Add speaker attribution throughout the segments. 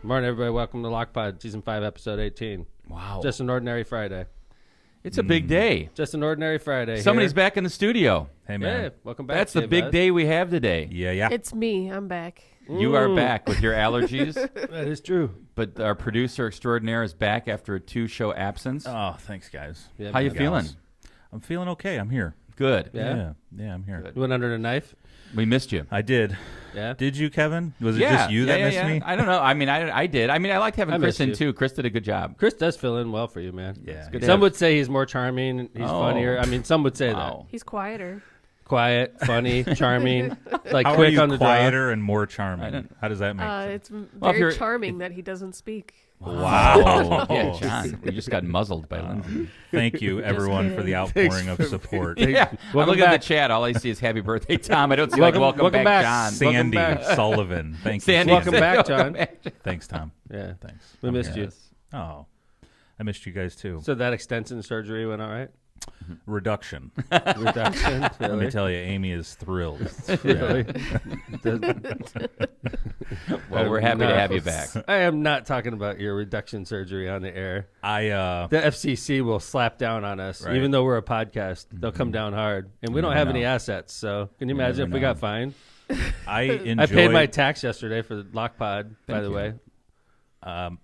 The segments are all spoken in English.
Speaker 1: Morning, everybody. Welcome to Lockpod, Season 5, Episode 18.
Speaker 2: Wow.
Speaker 1: Just an ordinary Friday.
Speaker 2: It's a big day.
Speaker 1: Just an ordinary Friday.
Speaker 2: Somebody's back in the studio.
Speaker 3: Hey, man.
Speaker 1: Yeah, welcome back.
Speaker 2: That's the big day we have today.
Speaker 3: Yeah.
Speaker 4: It's me. I'm back.
Speaker 2: You are back with your allergies,
Speaker 1: That is true.
Speaker 2: but our producer extraordinaire is back after a 2-show absence.
Speaker 3: Oh, thanks, guys.
Speaker 1: Yeah,
Speaker 2: How you
Speaker 1: man.
Speaker 2: feeling?
Speaker 3: I'm feeling okay. I'm here.
Speaker 2: Good.
Speaker 1: Yeah?
Speaker 3: I'm here.
Speaker 1: You went under the knife?
Speaker 2: We missed you.
Speaker 3: I did.
Speaker 1: Yeah.
Speaker 3: Did you, Kevin? Was it just you that missed me?
Speaker 2: I don't know. I mean, I did. I mean, I liked having
Speaker 1: I
Speaker 2: Chris
Speaker 1: missed
Speaker 2: in,
Speaker 1: you.
Speaker 2: too. Chris did a good job.
Speaker 1: Chris does fill in well for you, man.
Speaker 3: Yeah.
Speaker 1: It's good.
Speaker 2: Yeah.
Speaker 1: Some would say he's more charming. He's
Speaker 2: Oh.
Speaker 1: funnier. I mean, some would say
Speaker 2: Wow.
Speaker 4: He's quieter.
Speaker 1: that. Quiet, funny, charming, like
Speaker 3: How
Speaker 1: quick
Speaker 3: are you
Speaker 1: on the draw.
Speaker 3: quieter and more
Speaker 2: I
Speaker 3: charming?
Speaker 2: don't-
Speaker 3: How does that make sense?
Speaker 4: It's
Speaker 2: Well, if
Speaker 4: very
Speaker 2: you're-
Speaker 4: charming that he doesn't speak.
Speaker 3: Wow.
Speaker 2: Yeah, John. We just got muzzled by Lindsay.
Speaker 3: Thank you, everyone, for the
Speaker 4: kidding.
Speaker 3: outpouring of support.
Speaker 2: Yeah. I'm
Speaker 1: Welcome
Speaker 2: looking at
Speaker 1: back.
Speaker 2: the chat. All I see is happy birthday, Tom. I don't see
Speaker 1: Welcome
Speaker 2: welcome
Speaker 1: back.
Speaker 2: back, John.
Speaker 3: Sandy
Speaker 1: Welcome back.
Speaker 3: Sullivan. Thank
Speaker 2: Sandy,
Speaker 3: you.
Speaker 1: Welcome back, John.
Speaker 2: back.
Speaker 3: Thanks, Tom.
Speaker 1: Yeah.
Speaker 3: Thanks.
Speaker 1: We
Speaker 3: I'm
Speaker 1: missed
Speaker 3: here.
Speaker 1: you.
Speaker 3: Oh, I missed you guys, too.
Speaker 1: So that extension surgery went all right?
Speaker 3: Reduction.
Speaker 1: Reduction?
Speaker 3: Let me
Speaker 1: Really?
Speaker 3: tell you, Amy is thrilled.
Speaker 1: Really?
Speaker 2: Well, we're happy to have you back.
Speaker 1: I am not talking about your reduction surgery on the air.
Speaker 3: I
Speaker 1: The FCC will slap down on us,
Speaker 3: Right.
Speaker 1: even though we're a podcast. They'll come down hard, and we don't
Speaker 2: never
Speaker 1: have any
Speaker 2: know.
Speaker 1: assets. So, can you imagine
Speaker 2: never
Speaker 1: if we
Speaker 2: know.
Speaker 1: got fined?
Speaker 3: I enjoyed.
Speaker 1: I paid my tax yesterday for the Lockpod. By
Speaker 2: Thank
Speaker 1: the
Speaker 2: you.
Speaker 1: way,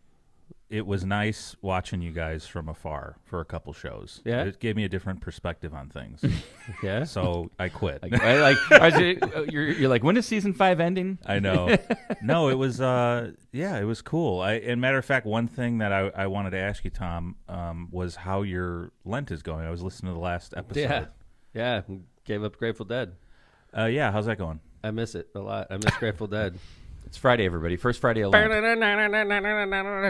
Speaker 3: It was nice watching you guys from afar for a couple shows.
Speaker 1: Yeah?
Speaker 3: It gave me a different perspective on things.
Speaker 1: yeah.
Speaker 3: So I quit.
Speaker 2: You're like, when is season 5 ending?
Speaker 3: I know. No, it was it was cool. And matter of fact, one thing that I wanted to ask you, Tom, was how your Lent is going. I was listening to the last episode.
Speaker 1: Yeah. Gave up Grateful Dead.
Speaker 3: How's that going?
Speaker 1: I miss it a lot. I miss Grateful Dead.
Speaker 2: It's Friday, everybody. First Friday of Lent.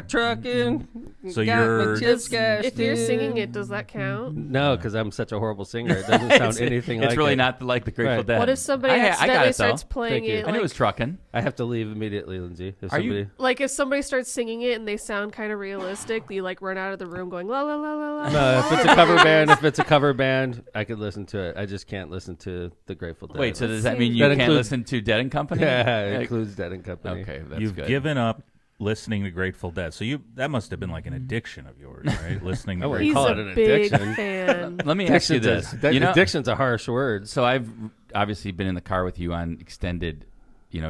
Speaker 1: Trucking.
Speaker 3: So
Speaker 1: got
Speaker 3: you're-
Speaker 1: my chips cashed
Speaker 4: If you're
Speaker 1: in.
Speaker 4: singing it, does that count?
Speaker 1: No, because I'm such a horrible singer. It doesn't sound anything like
Speaker 2: It's really
Speaker 1: it.
Speaker 2: not like the Grateful
Speaker 1: Right.
Speaker 2: Dead.
Speaker 4: What if somebody
Speaker 2: I got
Speaker 4: accidentally
Speaker 2: it, though.
Speaker 4: starts playing
Speaker 1: Thank you.
Speaker 4: it?
Speaker 2: I knew it was trucking.
Speaker 1: I have to leave immediately, Lindsay. If
Speaker 2: Are you-
Speaker 1: somebody...
Speaker 4: Like if somebody starts singing it and they sound kind of realistic, you like run out of the room going la la la la la.
Speaker 1: No, if it's a cover band, I could listen to it. I just can't listen to the Grateful Dead.
Speaker 2: Wait, so does that
Speaker 4: see.
Speaker 2: mean you
Speaker 1: That
Speaker 2: can't
Speaker 1: includes-
Speaker 2: listen to Dead and Company?
Speaker 1: Yeah, it
Speaker 2: Like-
Speaker 1: includes Dead and Company.
Speaker 2: Okay, that's
Speaker 3: You've
Speaker 2: good.
Speaker 3: given up listening to Grateful Dead. So that must have been like an addiction of yours, right? Listening to
Speaker 1: I wouldn't
Speaker 4: He's
Speaker 3: Grateful
Speaker 1: call
Speaker 4: a
Speaker 1: it an
Speaker 4: big
Speaker 1: addiction.
Speaker 4: fan.
Speaker 2: Let me ask you
Speaker 1: Addiction's
Speaker 2: this. You know,
Speaker 1: addiction's a harsh word.
Speaker 2: so I've obviously been in the car with you on extended,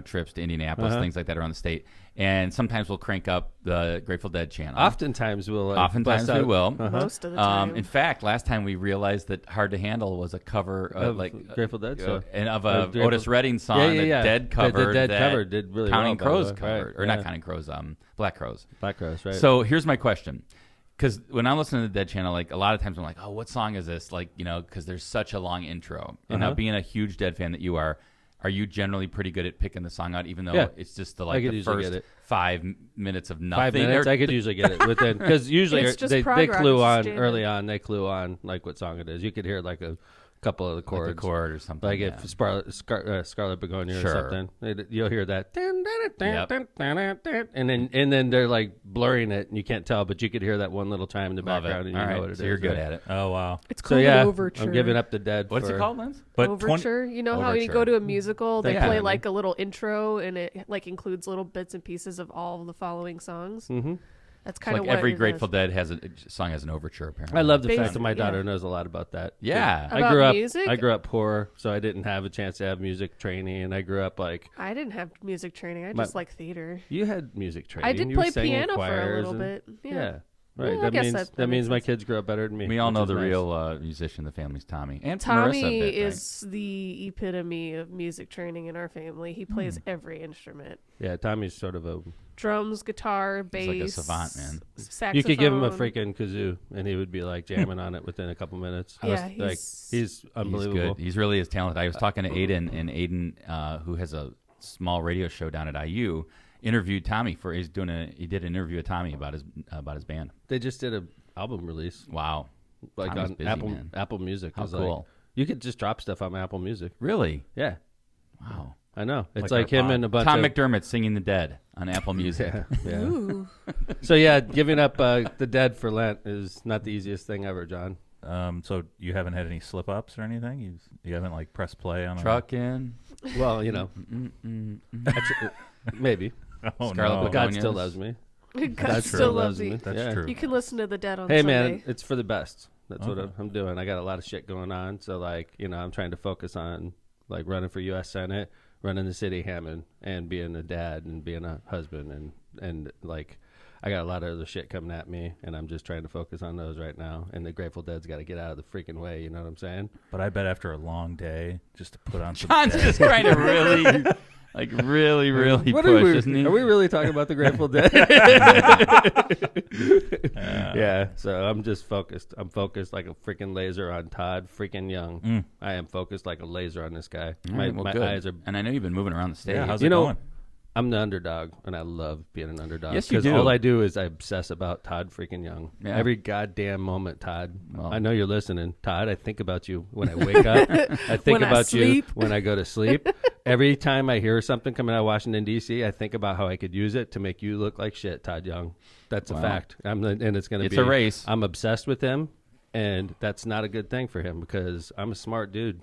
Speaker 2: trips to Indianapolis,
Speaker 1: Uh-huh.
Speaker 2: things like that around the state, and sometimes we'll crank up the Grateful Dead channel.
Speaker 1: Oftentimes we'll.
Speaker 2: Oftentimes
Speaker 1: bust
Speaker 2: we
Speaker 1: out-
Speaker 2: will.
Speaker 1: Uh-huh.
Speaker 4: Most of the time.
Speaker 2: In fact, last time we realized that "Hard to Handle" was a cover
Speaker 1: Of
Speaker 2: like
Speaker 1: Grateful Dead, so-
Speaker 2: and of
Speaker 1: Or
Speaker 2: a
Speaker 1: Grateful-
Speaker 2: Otis Redding song
Speaker 1: Yeah.
Speaker 2: that Dead covered.
Speaker 1: The Dead
Speaker 2: that
Speaker 1: cover did really
Speaker 2: Counting
Speaker 1: well. by the
Speaker 2: Crows
Speaker 1: way.
Speaker 2: covered,
Speaker 1: Right,
Speaker 2: or
Speaker 1: yeah.
Speaker 2: not Counting Crows, Black Crows.
Speaker 1: Black Crows, right?
Speaker 2: So here's my question. Because when I'm listening to the Dead channel, like a lot of times I'm like, oh, what song is this? Like, because there's such a long intro. And now
Speaker 1: Uh-huh.
Speaker 2: being a huge Dead fan that you are you generally pretty good at picking the song out, even though
Speaker 1: Yeah.
Speaker 2: it's just the
Speaker 1: I could
Speaker 2: the
Speaker 1: usually
Speaker 2: first
Speaker 1: get it.
Speaker 2: 5 minutes of nothing?
Speaker 1: 5 minutes,
Speaker 2: Or-
Speaker 1: I could usually get it within, because usually
Speaker 4: It's just
Speaker 1: they
Speaker 4: prog rock
Speaker 1: clue on
Speaker 4: standard.
Speaker 1: early on. They clue on like what song it is. You could hear like a couple of the
Speaker 2: like
Speaker 1: chords,
Speaker 2: the chord or something.
Speaker 1: like
Speaker 2: yeah.
Speaker 1: if Scarlet Begonia
Speaker 2: Sure.
Speaker 1: or something. You'll hear that,
Speaker 2: Yep.
Speaker 1: and then they're like blurring it, and you can't tell, but you could hear that one little time in the
Speaker 2: Love
Speaker 1: background,
Speaker 2: it.
Speaker 1: and
Speaker 2: All
Speaker 1: you know
Speaker 2: right,
Speaker 1: what it is.
Speaker 2: so you're good
Speaker 1: right?
Speaker 2: at it.
Speaker 3: Oh, wow.
Speaker 4: It's
Speaker 1: So
Speaker 4: called
Speaker 1: yeah,
Speaker 4: an overture.
Speaker 1: I'm giving up the Dead.
Speaker 2: What's
Speaker 1: for,
Speaker 2: it called, Lance?
Speaker 3: But
Speaker 4: Overture. You know how when you
Speaker 2: Overture.
Speaker 4: go to a musical, they
Speaker 1: Thank
Speaker 4: play
Speaker 1: you.
Speaker 4: like a little intro, and it like includes little bits and pieces of all of the following songs.
Speaker 1: Mm-hmm.
Speaker 4: That's
Speaker 2: It's
Speaker 4: kind of
Speaker 2: like
Speaker 4: what
Speaker 2: every
Speaker 4: it
Speaker 2: Grateful
Speaker 4: is.
Speaker 2: Dead has a song has an overture. Apparently,
Speaker 1: I love the fact
Speaker 4: Basically,
Speaker 1: that my daughter
Speaker 4: yeah.
Speaker 1: knows a lot about that.
Speaker 2: Yeah.
Speaker 1: I
Speaker 4: About
Speaker 1: grew up.
Speaker 4: music?
Speaker 1: I grew up poor, so I didn't have a chance to have music training, and I grew up like
Speaker 4: I didn't have music training. I
Speaker 1: My-
Speaker 4: just like theater.
Speaker 1: you had music training.
Speaker 4: I did
Speaker 1: You were
Speaker 4: play
Speaker 1: singing
Speaker 4: piano for a
Speaker 1: choirs
Speaker 4: little
Speaker 1: and-
Speaker 4: bit.
Speaker 1: Yeah,
Speaker 4: Yeah.
Speaker 1: right.
Speaker 4: Well, I
Speaker 1: that
Speaker 4: guess
Speaker 1: means
Speaker 4: that
Speaker 1: that means
Speaker 4: makes
Speaker 1: my
Speaker 4: sense.
Speaker 1: kids grew up better than me.
Speaker 2: We all
Speaker 1: which
Speaker 2: know
Speaker 1: is
Speaker 2: the
Speaker 1: nice.
Speaker 2: real musician. The family's Tommy and
Speaker 4: Tommy
Speaker 2: Marissa a bit, right?
Speaker 4: is the epitome of music training in our family. He plays every instrument.
Speaker 1: Yeah, Tommy's sort of a.
Speaker 4: Drums, guitar, bass.
Speaker 2: like a savant, man.
Speaker 4: Saxophone.
Speaker 1: You could give him a freaking kazoo, and he would be like jamming on it within a couple minutes.
Speaker 4: Yeah,
Speaker 1: like
Speaker 4: he's-
Speaker 1: he's unbelievable.
Speaker 2: He's good. He's really is talented. I was talking to Aiden, and Aiden, who has a small radio show down at IU, interviewed Tommy for. He did an interview with Tommy about his band.
Speaker 1: They just did a album release,
Speaker 2: Wow,
Speaker 1: like
Speaker 2: Tommy's
Speaker 1: on
Speaker 2: busy, man.
Speaker 1: Apple Music.
Speaker 2: How
Speaker 1: It's
Speaker 2: cool.
Speaker 1: Like, you could just drop stuff on Apple Music.
Speaker 2: Really?
Speaker 1: Yeah,
Speaker 2: Wow.
Speaker 1: I know. It's
Speaker 3: Like
Speaker 1: like
Speaker 3: our
Speaker 1: him
Speaker 3: pod.
Speaker 1: and a bunch
Speaker 2: Tom
Speaker 1: of
Speaker 2: McDermott singing "The Dead" on Apple Music.
Speaker 1: Yeah, yeah.
Speaker 4: Ooh.
Speaker 1: So yeah, giving up the Dead for Lent is not the easiest thing ever, John.
Speaker 3: So you haven't had any slip ups or anything? You haven't like pressed play on
Speaker 2: Truck in.
Speaker 1: Well, you know, maybe.
Speaker 3: Oh,
Speaker 2: Scarlet
Speaker 3: no.
Speaker 1: But God
Speaker 2: begonias.
Speaker 1: still loves me.
Speaker 4: God
Speaker 1: That's
Speaker 4: still
Speaker 1: true.
Speaker 4: loves me.
Speaker 3: That's
Speaker 1: Yeah.
Speaker 3: true.
Speaker 4: You can listen to the Dead on
Speaker 1: Hey
Speaker 4: Sunday.
Speaker 1: man, it's for the best. That's what
Speaker 3: Okay.
Speaker 1: I'm doing. I got a lot of shit going on, so like I'm trying to focus on like running for U.S. Senate, running the city of Hammond, and being a dad and being a husband, and like I got a lot of other shit coming at me, and I'm just trying to focus on those right now. And the Grateful Dead's got to get out of the freaking way. You know what I'm saying?
Speaker 3: But I bet after a long day, just to put on some
Speaker 2: John's
Speaker 3: Dead-
Speaker 2: just trying to really, like, really
Speaker 1: What
Speaker 2: push, isn't he?
Speaker 1: Are we really talking about the Grateful Dead? Yeah. So I'm just focused. I'm focused like a freaking laser on Todd freaking Young. I am focused like a laser on this guy.
Speaker 2: All right, well,
Speaker 1: my
Speaker 2: good.
Speaker 1: eyes are.
Speaker 2: And I know you've been moving around the stage.
Speaker 3: Yeah, how's
Speaker 1: You
Speaker 3: it
Speaker 1: know,
Speaker 3: going?
Speaker 1: I'm the underdog, and I love being an underdog.
Speaker 2: Yes, you
Speaker 1: 'cause
Speaker 2: do.
Speaker 1: all I do is I obsess about Todd freaking Young.
Speaker 2: Yeah.
Speaker 1: Every goddamn moment, Todd.
Speaker 2: Well.
Speaker 1: I know you're listening, Todd. I think about you when I wake up. I think
Speaker 4: When I
Speaker 1: about you
Speaker 4: sleep.
Speaker 1: when I go to sleep. Every time I hear something coming out of Washington D.C., I think about how I could use it to make you look like shit, Todd Young. That's a
Speaker 2: Wow.
Speaker 1: fact. And it's going to
Speaker 2: It's
Speaker 1: be
Speaker 2: a race.
Speaker 1: I'm obsessed with him, and that's not a good thing for him because I'm a smart dude.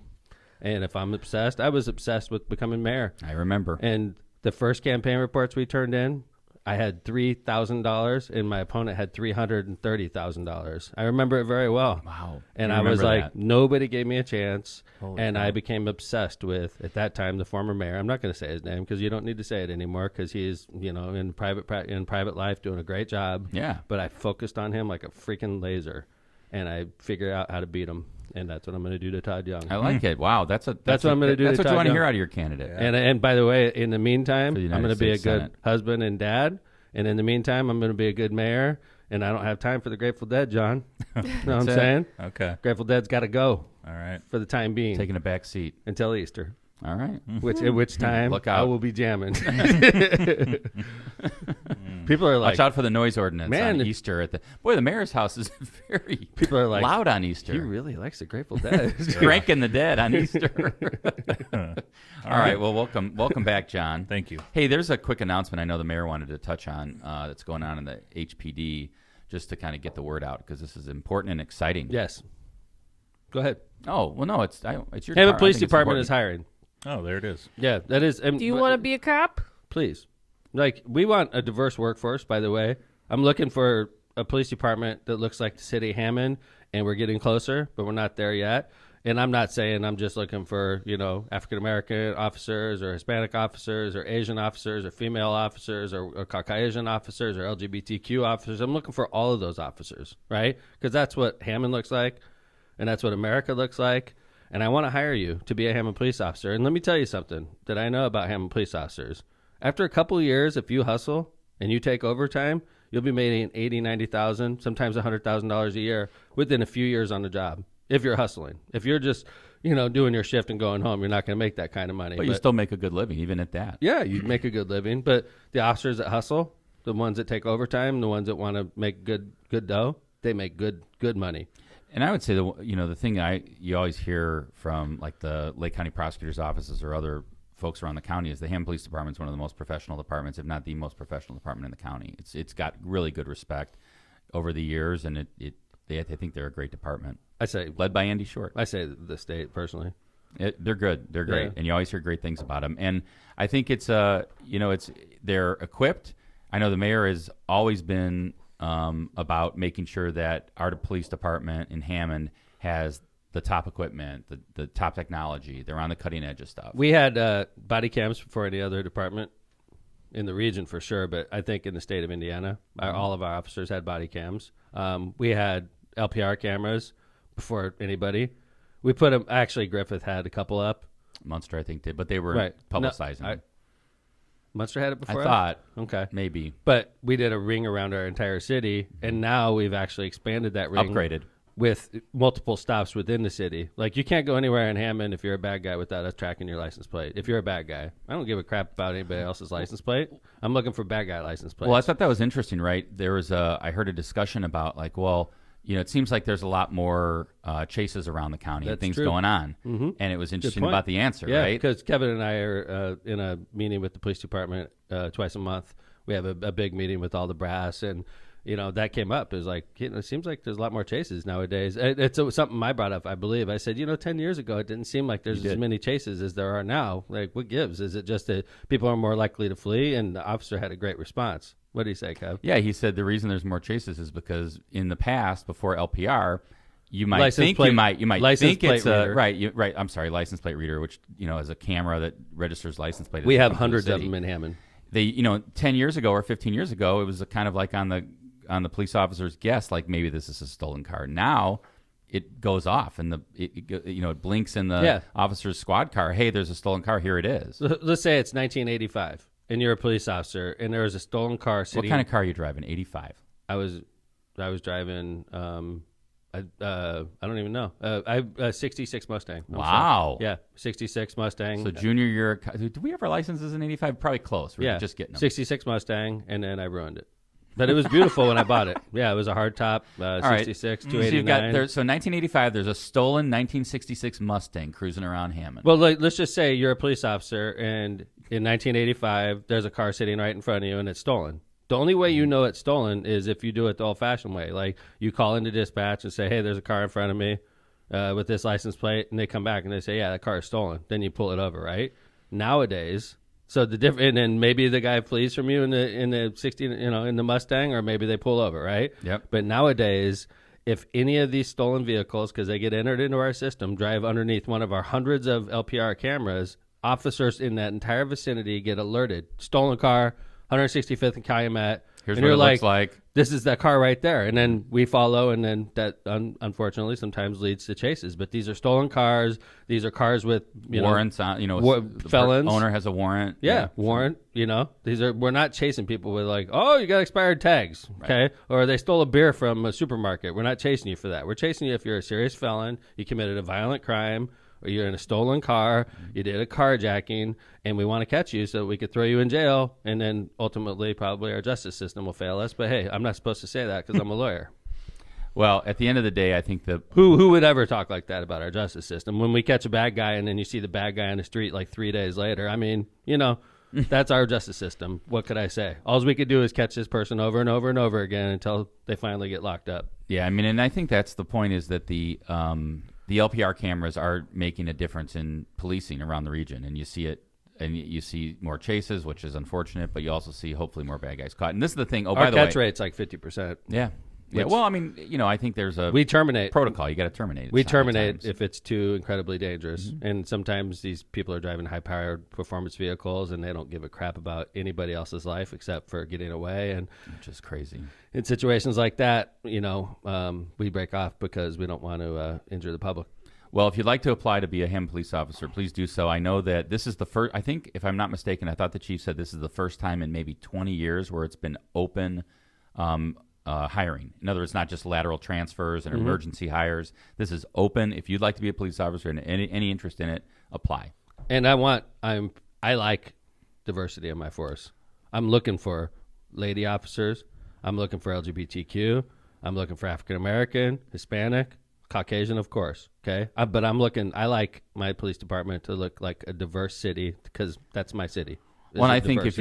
Speaker 1: And if I'm obsessed, I was obsessed with becoming mayor.
Speaker 2: I remember.
Speaker 1: And the first campaign reports we turned in, I had $3,000, and my opponent had $330,000. I remember it very well.
Speaker 2: Wow.
Speaker 1: And
Speaker 2: You
Speaker 1: I was
Speaker 2: remember
Speaker 1: like,
Speaker 2: that.
Speaker 1: nobody gave me a chance.
Speaker 3: Holy
Speaker 1: And
Speaker 3: cow.
Speaker 1: I became obsessed with, at that time, the former mayor. I'm not going to say his name because you don't need to say it anymore because he's, in private life doing a great job.
Speaker 2: Yeah.
Speaker 1: But I focused on him like a freaking laser, and I figured out how to beat him. And that's what I'm going to do to Todd Young.
Speaker 2: I like it. Wow. That's what
Speaker 1: I'm gonna do
Speaker 2: That's
Speaker 1: to
Speaker 2: what you
Speaker 1: Todd
Speaker 2: want to
Speaker 1: Young.
Speaker 2: hear out of your candidate.
Speaker 1: And by the way, in the meantime,
Speaker 2: For the
Speaker 1: I'm
Speaker 2: United
Speaker 1: going to be a
Speaker 2: States
Speaker 1: good
Speaker 2: Senate.
Speaker 1: husband and dad. And in the meantime, I'm going to be a good mayor. And I don't have time for the Grateful Dead, John. Know what I'm
Speaker 2: it.
Speaker 1: saying?
Speaker 3: Okay.
Speaker 1: Grateful Dead's got to go
Speaker 3: All right.
Speaker 1: for the time being
Speaker 2: Taking a back seat.
Speaker 1: until Easter.
Speaker 2: All right.
Speaker 1: At which time
Speaker 2: Look
Speaker 1: I
Speaker 2: out.
Speaker 1: will be jamming. People are like,
Speaker 2: Watch out for the noise ordinance
Speaker 1: Man,
Speaker 2: on
Speaker 1: if-
Speaker 2: Easter. The mayor's house is very
Speaker 1: people are like,
Speaker 2: loud on
Speaker 1: he
Speaker 2: Easter.
Speaker 1: really likes the Grateful Dead.
Speaker 2: Cranking the dead on Easter. All right. Well, welcome back, John.
Speaker 3: Thank you.
Speaker 2: Hey, there's a quick announcement I know the mayor wanted to touch on that's going on in the HPD just to kind of get the word out because this is important and exciting.
Speaker 1: Yes. Go ahead.
Speaker 2: Oh, well, no, it's your
Speaker 1: Hammond
Speaker 2: depart- I
Speaker 1: Police
Speaker 2: think it's
Speaker 1: Department is
Speaker 2: important.
Speaker 1: hiring.
Speaker 3: Oh, there it is.
Speaker 1: Yeah, that is.
Speaker 4: Do you want to be a cop?
Speaker 1: Please. Like, we want a diverse workforce, by the way. I'm looking for a police department that looks like the city of Hammond, and we're getting closer, but we're not there yet. And I'm not saying I'm just looking for, African-American officers or Hispanic officers or Asian officers or female officers or Caucasian officers or LGBTQ officers. I'm looking for all of those officers, right? Because that's what Hammond looks like, and that's what America looks like. And I want to hire you to be a Hammond police officer. And let me tell you something that I know about Hammond police officers. After a couple of years, if you hustle and you take overtime, you'll be making $80,000, $90,000, sometimes $100,000 a year within a few years on the job. If you're hustling, if you're just doing your shift and going home, you're not going to make that kind of money.
Speaker 2: But you still make a good living, even at that.
Speaker 1: Yeah, you make a good living. But the officers that hustle, the ones that take overtime, the ones that want to make good dough, they make good money.
Speaker 2: And I would say the thing you always hear from like the Lake County Prosecutor's offices or other folks around the county is the Hammond Police Department is one of the most professional departments, if not the most professional department in the county. It's got really good respect over the years, and I think they're a great department.
Speaker 1: I say
Speaker 2: Led by Andy Short.
Speaker 1: I say the state personally.
Speaker 2: They're good. They're great,
Speaker 1: Yeah.
Speaker 2: and you always hear great things about them. And I think they're equipped. I know the mayor has always been about making sure that our police department in Hammond has the top equipment, the top technology. They're on the cutting edge of stuff.
Speaker 1: We had body cams before any other department in the region for sure, but I think in the state of Indiana, all of our officers had body cams. We had LPR cameras before anybody. We put them. Actually, Griffith had a couple up.
Speaker 2: Munster, I think, did, but they were
Speaker 1: Right.
Speaker 2: publicizing.
Speaker 1: No, Munster had it before.
Speaker 2: I
Speaker 1: us?
Speaker 2: thought
Speaker 1: Okay,
Speaker 2: maybe
Speaker 1: but we did a ring around our entire city, and now we've actually expanded that ring.
Speaker 2: upgraded.
Speaker 1: With multiple stops within the city. Like, you can't go anywhere in Hammond if you're a bad guy without us tracking your license plate. If you're a bad guy. I don't give a crap about anybody else's license plate. I'm looking for bad guy license plates.
Speaker 2: Well, I thought that was interesting, right? I heard a discussion about it seems like there's a lot more chases around the county and
Speaker 1: That's
Speaker 2: things
Speaker 1: true.
Speaker 2: going on. Mm-hmm. And it was interesting
Speaker 1: point.
Speaker 2: about the answer,
Speaker 1: Yeah,
Speaker 2: right?
Speaker 1: because Kevin and I are in a meeting with the police department twice a month. We have a big meeting with all the brass, and that came up. It was like, it seems like there's a lot more chases nowadays. It's something I brought up, I believe. I said, 10 years ago, it didn't seem like there's as many chases as there are now. Like, what gives? Is it just that people are more likely to flee? And the officer had a great response. What do you say, Kev?
Speaker 2: Yeah, he said the reason there's more chases is because in the past, before LPR, you might think it's a right. I'm sorry, license plate reader, which is a camera that registers license plate.
Speaker 1: We have hundreds of them in Hammond.
Speaker 2: They 10 years ago or 15 years ago, it was kind of like on the police officer's guess, like maybe this is a stolen car. Now it goes off and it blinks in the officer's squad car. Hey, there's a stolen car. Here it is.
Speaker 1: Let's say it's 1985 and you're a police officer and there was a stolen car sitting.
Speaker 2: What kind of car are you driving? 85.
Speaker 1: I was driving. I don't even know. I 66 Mustang.
Speaker 2: Wow.
Speaker 1: Yeah, 66 Mustang.
Speaker 2: So junior year. Do we have our licenses in 85? Probably close. We're just getting them.
Speaker 1: 66 Mustang, and then I ruined it. But it was beautiful when I bought it. Yeah, it was a hard top, 66, 289.
Speaker 2: So 1985, there's a stolen 1966 Mustang cruising around Hammond.
Speaker 1: Well, let's just say you're a police officer, and in 1985, there's a car sitting right in front of you, and it's stolen. The only way you know it's stolen is if you do it the old-fashioned way. Like, you call into dispatch and say, hey, there's a car in front of me with this license plate, and they come back and they say, yeah, that car is stolen. Then you pull it over, right? Nowadays, and then maybe the guy flees from you in the 60, in the Mustang, or maybe they pull over, right?
Speaker 2: Yep.
Speaker 1: But nowadays, if any of these stolen vehicles, because they get entered into our system, drive underneath one of our hundreds of LPR cameras, officers in that entire vicinity get alerted. Stolen car, 165th and Calumet.
Speaker 2: Here's
Speaker 1: and
Speaker 2: what
Speaker 1: you're
Speaker 2: it looks like.
Speaker 1: This is that car right there. And then we follow, and then that unfortunately sometimes leads to chases. But these are stolen cars. These are cars with
Speaker 2: warrants on,
Speaker 1: felons.
Speaker 2: Owner has a warrant.
Speaker 1: Yeah, warrant. We're not chasing people with like, oh, you got expired tags, okay?
Speaker 2: Right.
Speaker 1: Or they stole a beer from a supermarket. We're not chasing you for that. We're chasing you if you're a serious felon, you committed a violent crime, or you're in a stolen car, you did a carjacking, and we want to catch you so we could throw you in jail, and then ultimately probably our justice system will fail us. But hey, I'm not supposed to say that because I'm a lawyer.
Speaker 2: Well, at the end of the day, I think
Speaker 1: who would ever talk like that about our justice system? When we catch a bad guy and then you see the bad guy on the street like 3 days later, I mean, that's our justice system. What could I say? All we could do is catch this person over and over and over again until they finally get locked up.
Speaker 2: Yeah, I mean, and I think that's the point, is that the LPR cameras are making a difference in policing around the region, and you see it, and you see more chases, which is unfortunate, but you also see hopefully more bad guys caught. And this is the thing. Oh, by the way,
Speaker 1: our catch rate's like 50%.
Speaker 2: Yeah. Yeah. Well, I mean, I think there's
Speaker 1: we terminate
Speaker 2: protocol. You got to terminate.
Speaker 1: We terminate if it's too incredibly dangerous, and sometimes these people are driving high-powered performance vehicles, and they don't give a crap about anybody else's life except for getting away, and
Speaker 2: which is crazy. In
Speaker 1: situations like that, we break off because we don't want to injure the public.
Speaker 2: Well, if you'd like to apply to be a Hammond police officer, please do so. I know that this is the first, I think, if I'm not mistaken, I thought the chief said this is the first time in maybe 20 years where it's been open hiring. In other words, not just lateral transfers and emergency hires. This is open. If you'd like to be a police officer and any interest in it, apply.
Speaker 1: And I like diversity in my force. I'm looking for lady officers. I'm looking for LGBTQ. I'm looking for African American, Hispanic, Caucasian, of course. Okay, but I like my police department to look like a diverse city because that's my city.
Speaker 2: Well, I think if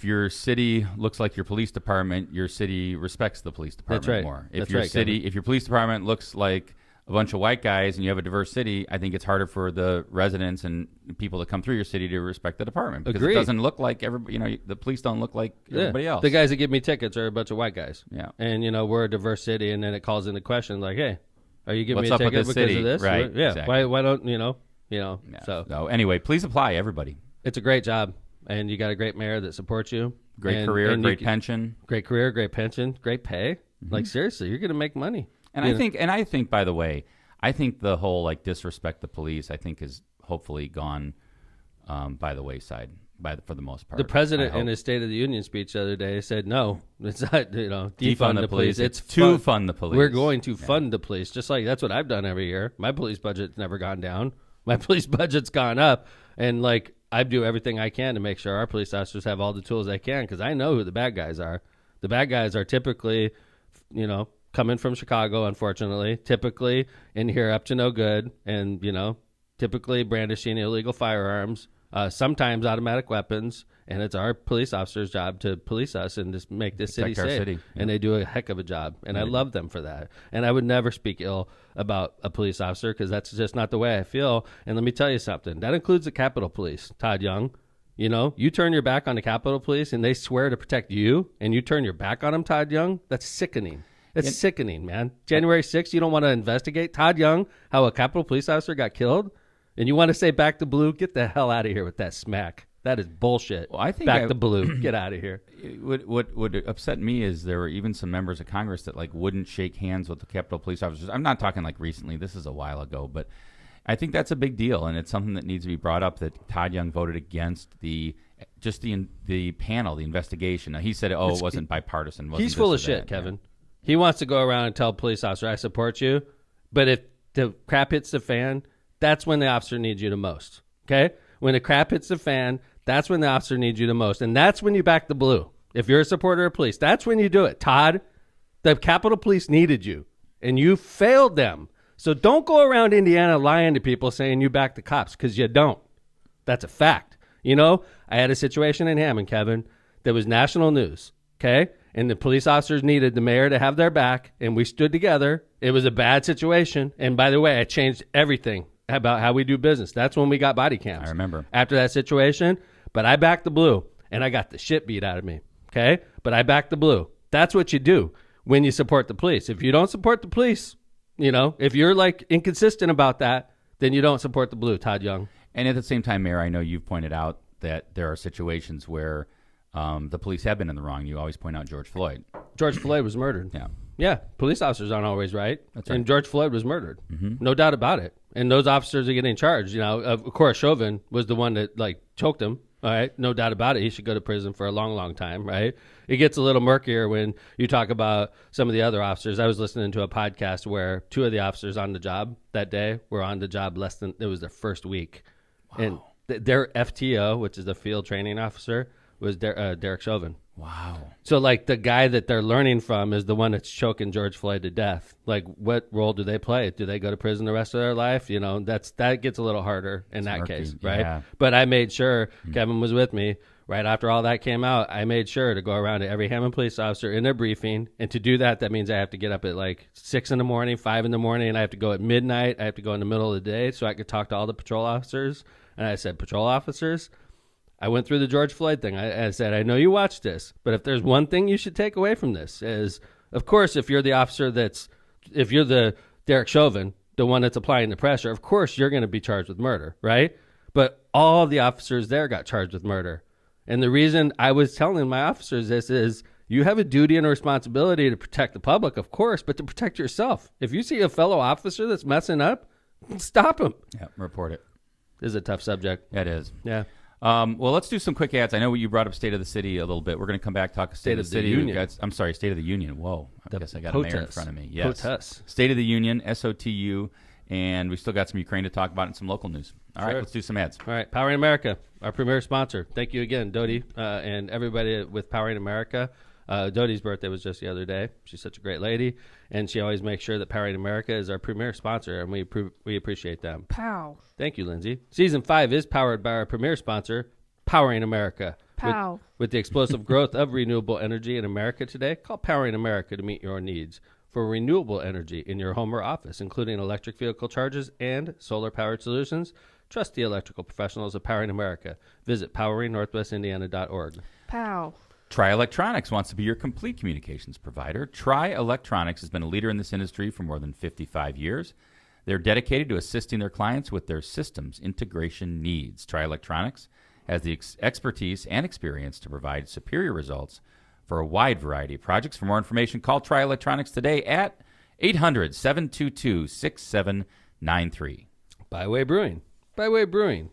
Speaker 2: your city looks like your police department, your city respects the police department more. If if your police department looks like a bunch of white guys and you have a diverse city, I think it's harder for the residents and people that come through your city to respect the department because it doesn't look like everybody. The police don't look like everybody else.
Speaker 1: The guys that give me tickets are a bunch of white guys.
Speaker 2: Yeah,
Speaker 1: and we're a diverse city, and then it calls into question like, hey, are you giving me a
Speaker 2: What's up
Speaker 1: ticket
Speaker 2: with
Speaker 1: because
Speaker 2: city?
Speaker 1: of this?
Speaker 2: Right.
Speaker 1: Yeah.
Speaker 2: Exactly.
Speaker 1: Why don't
Speaker 2: Yeah.
Speaker 1: So
Speaker 2: anyway, please apply, everybody.
Speaker 1: It's a great job. And you got a great mayor that supports you.
Speaker 2: Great career, great pension.
Speaker 1: Great career, great pension, great pay. Like, seriously, you're going to make money.
Speaker 2: And I think, by the way, I think the whole disrespect the police, I think, is hopefully gone by the wayside for the most part.
Speaker 1: The president in his State of the Union speech the other day said, no, it's not, defund the police. It's
Speaker 2: to fund the police.
Speaker 1: We're going to fund the police. Just like that's what I've done every year. My police budget's never gone down. My police budget's gone up. And I do everything I can to make sure our police officers have all the tools they can because I know who the bad guys are. The bad guys are typically, coming from Chicago, unfortunately, typically in here up to no good, and, typically brandishing illegal firearms, sometimes automatic weapons, And it's our police officers' job to police us and just make this city
Speaker 2: Protect our
Speaker 1: safe.
Speaker 2: city, yeah.
Speaker 1: And they do a heck of a job. And I love them for that. And I would never speak ill about a police officer because that's just not the way I feel. And let me tell you something. That includes the Capitol Police, Todd Young. You know, you turn your back on the Capitol Police and they swear to protect you, and you turn your back on them, Todd Young. That's sickening. It's sickening, man. January 6th, you don't want to investigate Todd Young, how a Capitol Police officer got killed, and you want to say back to blue? Get the hell out of here with that smack. That is bullshit.
Speaker 2: Well, I think
Speaker 1: back to blue. Get out of here.
Speaker 2: What would upset me is there were even some members of Congress that like wouldn't shake hands with the Capitol Police officers. I'm not talking like recently. This is a while ago, but I think that's a big deal, and it's something that needs to be brought up. That Todd Young voted against the panel, the investigation. Now, he said, "Oh, it wasn't bipartisan."
Speaker 1: He's full of shit, Kevin. Yeah. He wants to go around and tell police officer, "I support you," but if the crap hits the fan, that's when the officer needs you the most. Okay, when the crap hits the fan, that's when the officer needs you the most, and that's when you back the blue. If you're a supporter of police, that's when you do it. Todd, the Capitol Police needed you, and you failed them. So don't go around Indiana lying to people saying you back the cops, because you don't. That's a fact. You know, I had a situation in Hammond, Kevin, that was national news, okay? And the police officers needed the mayor to have their back, and we stood together. It was a bad situation. And by the way, I changed everything about how we do business. That's when we got body cams.
Speaker 2: I remember.
Speaker 1: After that situation, but I backed the blue, and I got the shit beat out of me, okay? But I backed the blue. That's what you do when you support the police. If you don't support the police, you know, if you're like inconsistent about that, then you don't support the blue, Todd Young.
Speaker 2: And at the same time, Mayor, I know you've pointed out that there are situations where the police have been in the wrong. You always point out George Floyd.
Speaker 1: George Floyd was murdered.
Speaker 2: Yeah.
Speaker 1: Yeah, police officers aren't always right.
Speaker 2: That's right.
Speaker 1: And George Floyd was murdered. Mm-hmm. No doubt about it. And those officers are getting charged. You know, of course, Chauvin was the one that, like, choked him. All right, no doubt about it. He should go to prison for a long, long time, right? It gets a little murkier when you talk about some of the other officers. I was listening to a podcast where two of the officers on the job that day were on the job it was their first week. Wow. And their FTO, which is the field training officer, was Derek Chauvin.
Speaker 2: Wow.
Speaker 1: So, like, the guy that they're learning from is the one that's choking George Floyd to death. Like, what role do they play? Do they go to prison the rest of their life? You know, that gets a little harder in that case, right? Yeah. But I made sure, Kevin was with me, right after all that came out, I made sure to go around to every Hammond police officer in their briefing. And to do that, that means I have to get up at like 6 in the morning, 5 in the morning, and I have to go at midnight. I have to go in the middle of the day so I could talk to all the patrol officers. And I said, patrol officers, I went through the George Floyd thing. I said, I know you watched this, but if there's one thing you should take away from this is, of course, if you're the officer if you're the Derek Chauvin, the one that's applying the pressure, of course you're going to be charged with murder, right? But all the officers there got charged with murder. And the reason I was telling my officers this is you have a duty and a responsibility to protect the public, of course, but to protect yourself. If you see a fellow officer that's messing up, stop him.
Speaker 2: Yeah, report it.
Speaker 1: This is a tough subject.
Speaker 2: It is.
Speaker 1: Yeah.
Speaker 2: Well, let's do some quick ads. I know you brought up State of the City a little bit. We're going to come back, talk State of the City.
Speaker 1: Union.
Speaker 2: I'm sorry, State of the Union. Whoa. I guess I got a mayor in front of me. Yes.
Speaker 1: POTUS.
Speaker 2: State of the Union, SOTU, and we still got some Ukraine to talk about and some local news. All right, let's do some ads.
Speaker 1: All right, Powering America, our premier sponsor. Thank you again, Dodie, and everybody with Powering America. Dodie's birthday was just the other day. She's such a great lady, and she always makes sure that Powering America is our premier sponsor, and we appreciate them.
Speaker 4: Pow.
Speaker 1: Thank you, Lindsay. Season 5 is powered by our premier sponsor, Powering America.
Speaker 4: Pow.
Speaker 1: With the explosive growth of renewable energy in America today, call Powering America to meet your needs for renewable energy in your home or office, including electric vehicle charges and solar-powered solutions. Trust the electrical professionals of Powering America. Visit poweringnorthwestindiana.org.
Speaker 4: Pow.
Speaker 2: Tri Electronics wants to be your complete communications provider. Tri Electronics has been a leader in this industry for more than 55 years. They're dedicated to assisting their clients with their systems integration needs. Tri Electronics has the expertise and experience to provide superior results for a wide variety of projects. For more information, call Tri Electronics today at 800-722-6793.
Speaker 1: Byway Brewing. Byway Brewing.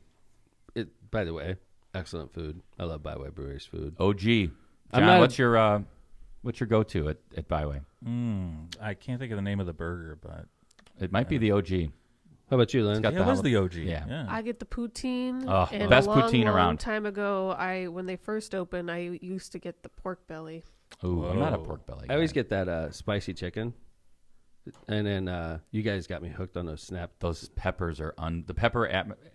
Speaker 1: By the way, excellent food. I love Byway Brewery's food.
Speaker 2: OG. John, what's your go-to at Byway?
Speaker 3: I can't think of the name of the burger, but
Speaker 2: it might be the OG.
Speaker 1: How about you, Lynn?
Speaker 3: It was the OG.
Speaker 2: Yeah.
Speaker 4: I get the poutine.
Speaker 2: Oh,
Speaker 4: and
Speaker 2: best
Speaker 4: a long,
Speaker 2: poutine
Speaker 4: long
Speaker 2: around.
Speaker 4: Time ago, when they first opened, I used to get the pork belly.
Speaker 2: Ooh, I'm not a pork belly guy.
Speaker 1: I always get that spicy chicken. And then you guys got me hooked on those snap.
Speaker 2: Those peppers are the pepper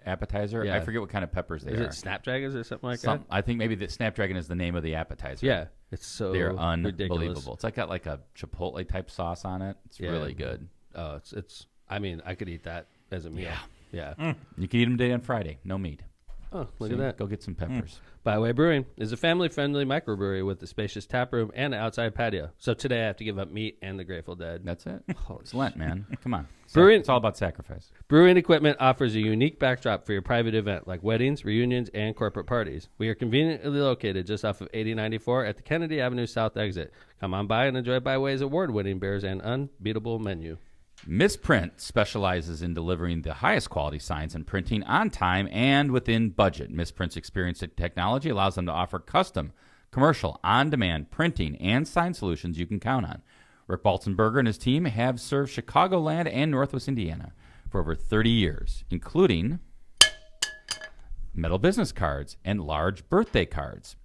Speaker 2: appetizer.
Speaker 1: Yeah.
Speaker 2: I forget what kind of peppers they
Speaker 1: Is
Speaker 2: are.
Speaker 1: it Snapdragons or something like that?
Speaker 2: I think maybe the Snapdragon is the name of the appetizer.
Speaker 1: Yeah, it's so
Speaker 2: They're
Speaker 1: ridiculous.
Speaker 2: unbelievable. It's got like a Chipotle type sauce on it. It's
Speaker 1: Yeah.
Speaker 2: really good.
Speaker 1: Oh, it's. I mean, I could eat that as a meal. Yeah.
Speaker 2: You can eat them today on Friday. No meat.
Speaker 1: Oh, look
Speaker 2: See?
Speaker 1: at that.
Speaker 2: Go get some peppers.
Speaker 1: Byway Brewing is a family-friendly microbrewery with a spacious tap room and an outside patio. So today I have to give up meat and the Grateful Dead.
Speaker 2: That's it. It's Lent, man. Come on.
Speaker 1: Brewing-
Speaker 2: It's all about sacrifice.
Speaker 1: Brewing Equipment offers a unique backdrop for your private event like weddings, reunions, and corporate parties. We are conveniently located just off of 8094 at the Kennedy Avenue South exit. Come on by and enjoy Byway's award-winning beers and unbeatable menu.
Speaker 2: Misprint specializes in delivering the highest quality signs and printing on time and within budget. Misprint's experience in technology allows them to offer custom, commercial, on-demand printing and sign solutions you can count on. Rick Balzenberger and his team have served Chicagoland and Northwest Indiana for over 30 years, including metal business cards and large birthday cards.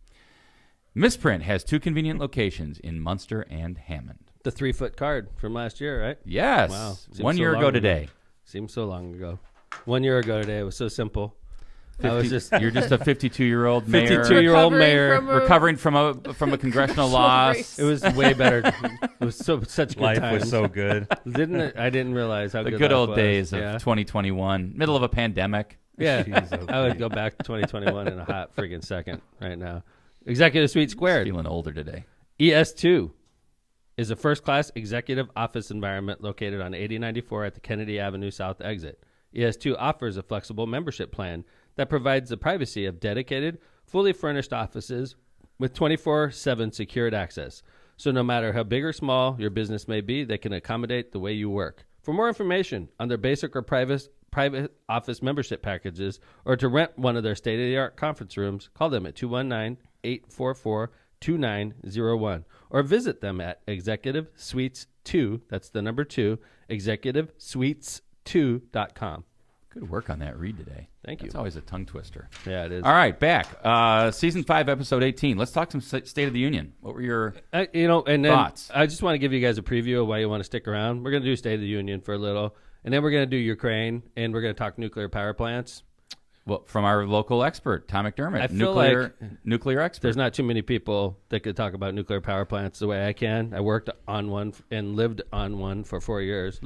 Speaker 2: Misprint has 2 convenient locations in Munster and Hammond.
Speaker 1: The 3-foot card from last year, right?
Speaker 2: Yes.
Speaker 1: Wow.
Speaker 2: 1
Speaker 1: so
Speaker 2: year
Speaker 1: long
Speaker 2: ago today.
Speaker 1: Seems so long ago. 1 year ago today. It was so simple. I was just
Speaker 2: You're just a 52-year-old mayor
Speaker 1: 52-year-old mayor
Speaker 2: recovering from a congressional loss.
Speaker 1: It was way better. It was such good
Speaker 3: Life
Speaker 1: times.
Speaker 3: was so good.
Speaker 1: Didn't it? I didn't realize how
Speaker 2: The
Speaker 1: good
Speaker 2: good
Speaker 1: life
Speaker 2: old
Speaker 1: was.
Speaker 2: days of
Speaker 1: Yeah.
Speaker 2: 2021, middle of a pandemic.
Speaker 1: Yeah,
Speaker 3: Jeez,
Speaker 1: I would go back to 2021 in a hot friggin' second right now. Executive Suite Squared.
Speaker 2: Feeling older today.
Speaker 1: ES2 is a first-class executive office environment located on 8094 at the Kennedy Avenue South exit. ES2 offers a flexible membership plan that provides the privacy of dedicated, fully furnished offices with 24/7 secured access. So no matter how big or small your business may be, they can accommodate the way you work. For more information on their basic or private office membership packages or to rent one of their state-of-the-art conference rooms, call them at 219-844-2901 or visit them at Executive Suites 2, that's the number 2, executivesuites2.com.
Speaker 2: Good work on that read today.
Speaker 1: Thank you.
Speaker 2: It's always a tongue twister.
Speaker 1: Yeah, it is.
Speaker 2: All right, back. Season 5, episode 18. Let's talk some State of the Union. What were your
Speaker 1: And then
Speaker 2: thoughts?
Speaker 1: I just want to give you guys a preview of why you want to stick around. We're going to do State of the Union for a little, and then we're going to do Ukraine, and we're going to talk nuclear power plants.
Speaker 2: Well, from our local expert, Tom McDermott,
Speaker 1: I feel like
Speaker 2: nuclear expert.
Speaker 1: There's not too many people that could talk about nuclear power plants the way I can. I worked on one and lived on one for 4 years.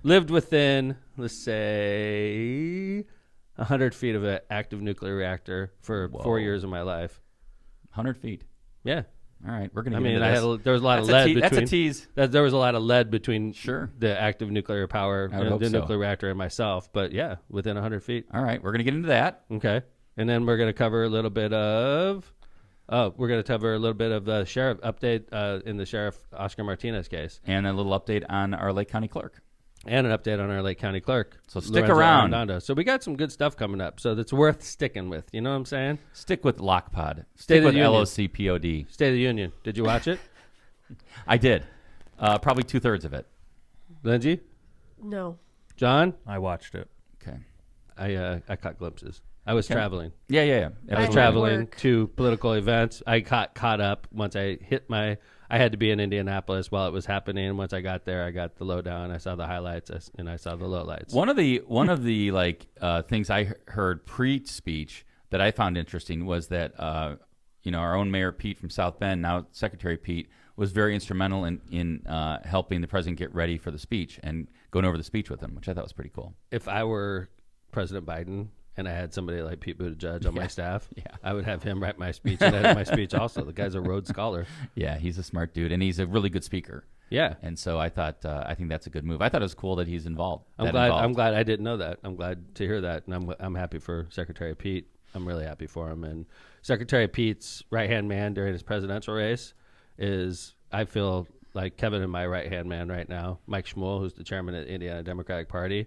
Speaker 1: Lived within, let's say, 100 feet of an active nuclear reactor for 4 years of my life.
Speaker 2: 100 feet.
Speaker 1: Yeah.
Speaker 2: All right, we're going to
Speaker 1: I
Speaker 2: get
Speaker 1: mean,
Speaker 2: into this.
Speaker 1: there was a lot of
Speaker 2: That's a
Speaker 1: lead
Speaker 2: te-
Speaker 1: between.
Speaker 2: that's a tease.
Speaker 1: There was a lot of lead between
Speaker 2: Sure.
Speaker 1: the active nuclear power,
Speaker 2: I would hope
Speaker 1: the
Speaker 2: so.
Speaker 1: nuclear reactor, and myself. But yeah, within 100 feet.
Speaker 2: All right, we're going to get into that.
Speaker 1: Okay. And then we're going to cover a little bit of. We're going to cover a little bit of the sheriff update in the Sheriff Oscar Martinez case,
Speaker 2: And a little update on our Lake County clerk.
Speaker 1: and an update on our Lake County clerk.
Speaker 2: So stick
Speaker 1: Lorenzo
Speaker 2: around.
Speaker 1: Arredondo. So we got some good stuff coming up. So that's worth sticking with. You know what I'm saying?
Speaker 2: Stick with LockPod.
Speaker 1: State
Speaker 2: Stick
Speaker 1: of
Speaker 2: with
Speaker 1: the Union.
Speaker 2: LOCPOD.
Speaker 1: State of the Union. Did you watch it,
Speaker 2: I did. Probably 2/3 of it.
Speaker 1: Lindsay?
Speaker 4: No.
Speaker 1: John?
Speaker 3: I watched it.
Speaker 2: Okay.
Speaker 1: I caught glimpses. I was traveling.
Speaker 2: Yeah.
Speaker 4: I
Speaker 1: I was
Speaker 4: had
Speaker 1: traveling
Speaker 4: work.
Speaker 1: to political events. I caught up once I hit my. I had to be in Indianapolis while it was happening. Once I got there, I got the lowdown. I saw the highlights and I saw the lowlights.
Speaker 2: One of the things I heard pre-speech that I found interesting was that our own Mayor Pete from South Bend, now Secretary Pete, was very instrumental in helping the president get ready for the speech and going over the speech with him, which I thought was pretty cool.
Speaker 1: If I were President Biden and I had somebody like Pete Buttigieg on my staff, I would have him write my speech and edit my speech also. The guy's a Rhodes Scholar.
Speaker 2: Yeah, he's a smart dude, and he's a really good speaker.
Speaker 1: Yeah.
Speaker 2: And so I think that's a good move. I thought it was cool that he's involved.
Speaker 1: I'm glad I didn't know that. I'm glad to hear that, and I'm happy for Secretary Pete. I'm really happy for him. And Secretary Pete's right-hand man during his presidential race is, I feel like Kevin and my right-hand man right now, Mike Schmuel, who's the chairman of the Indiana Democratic Party.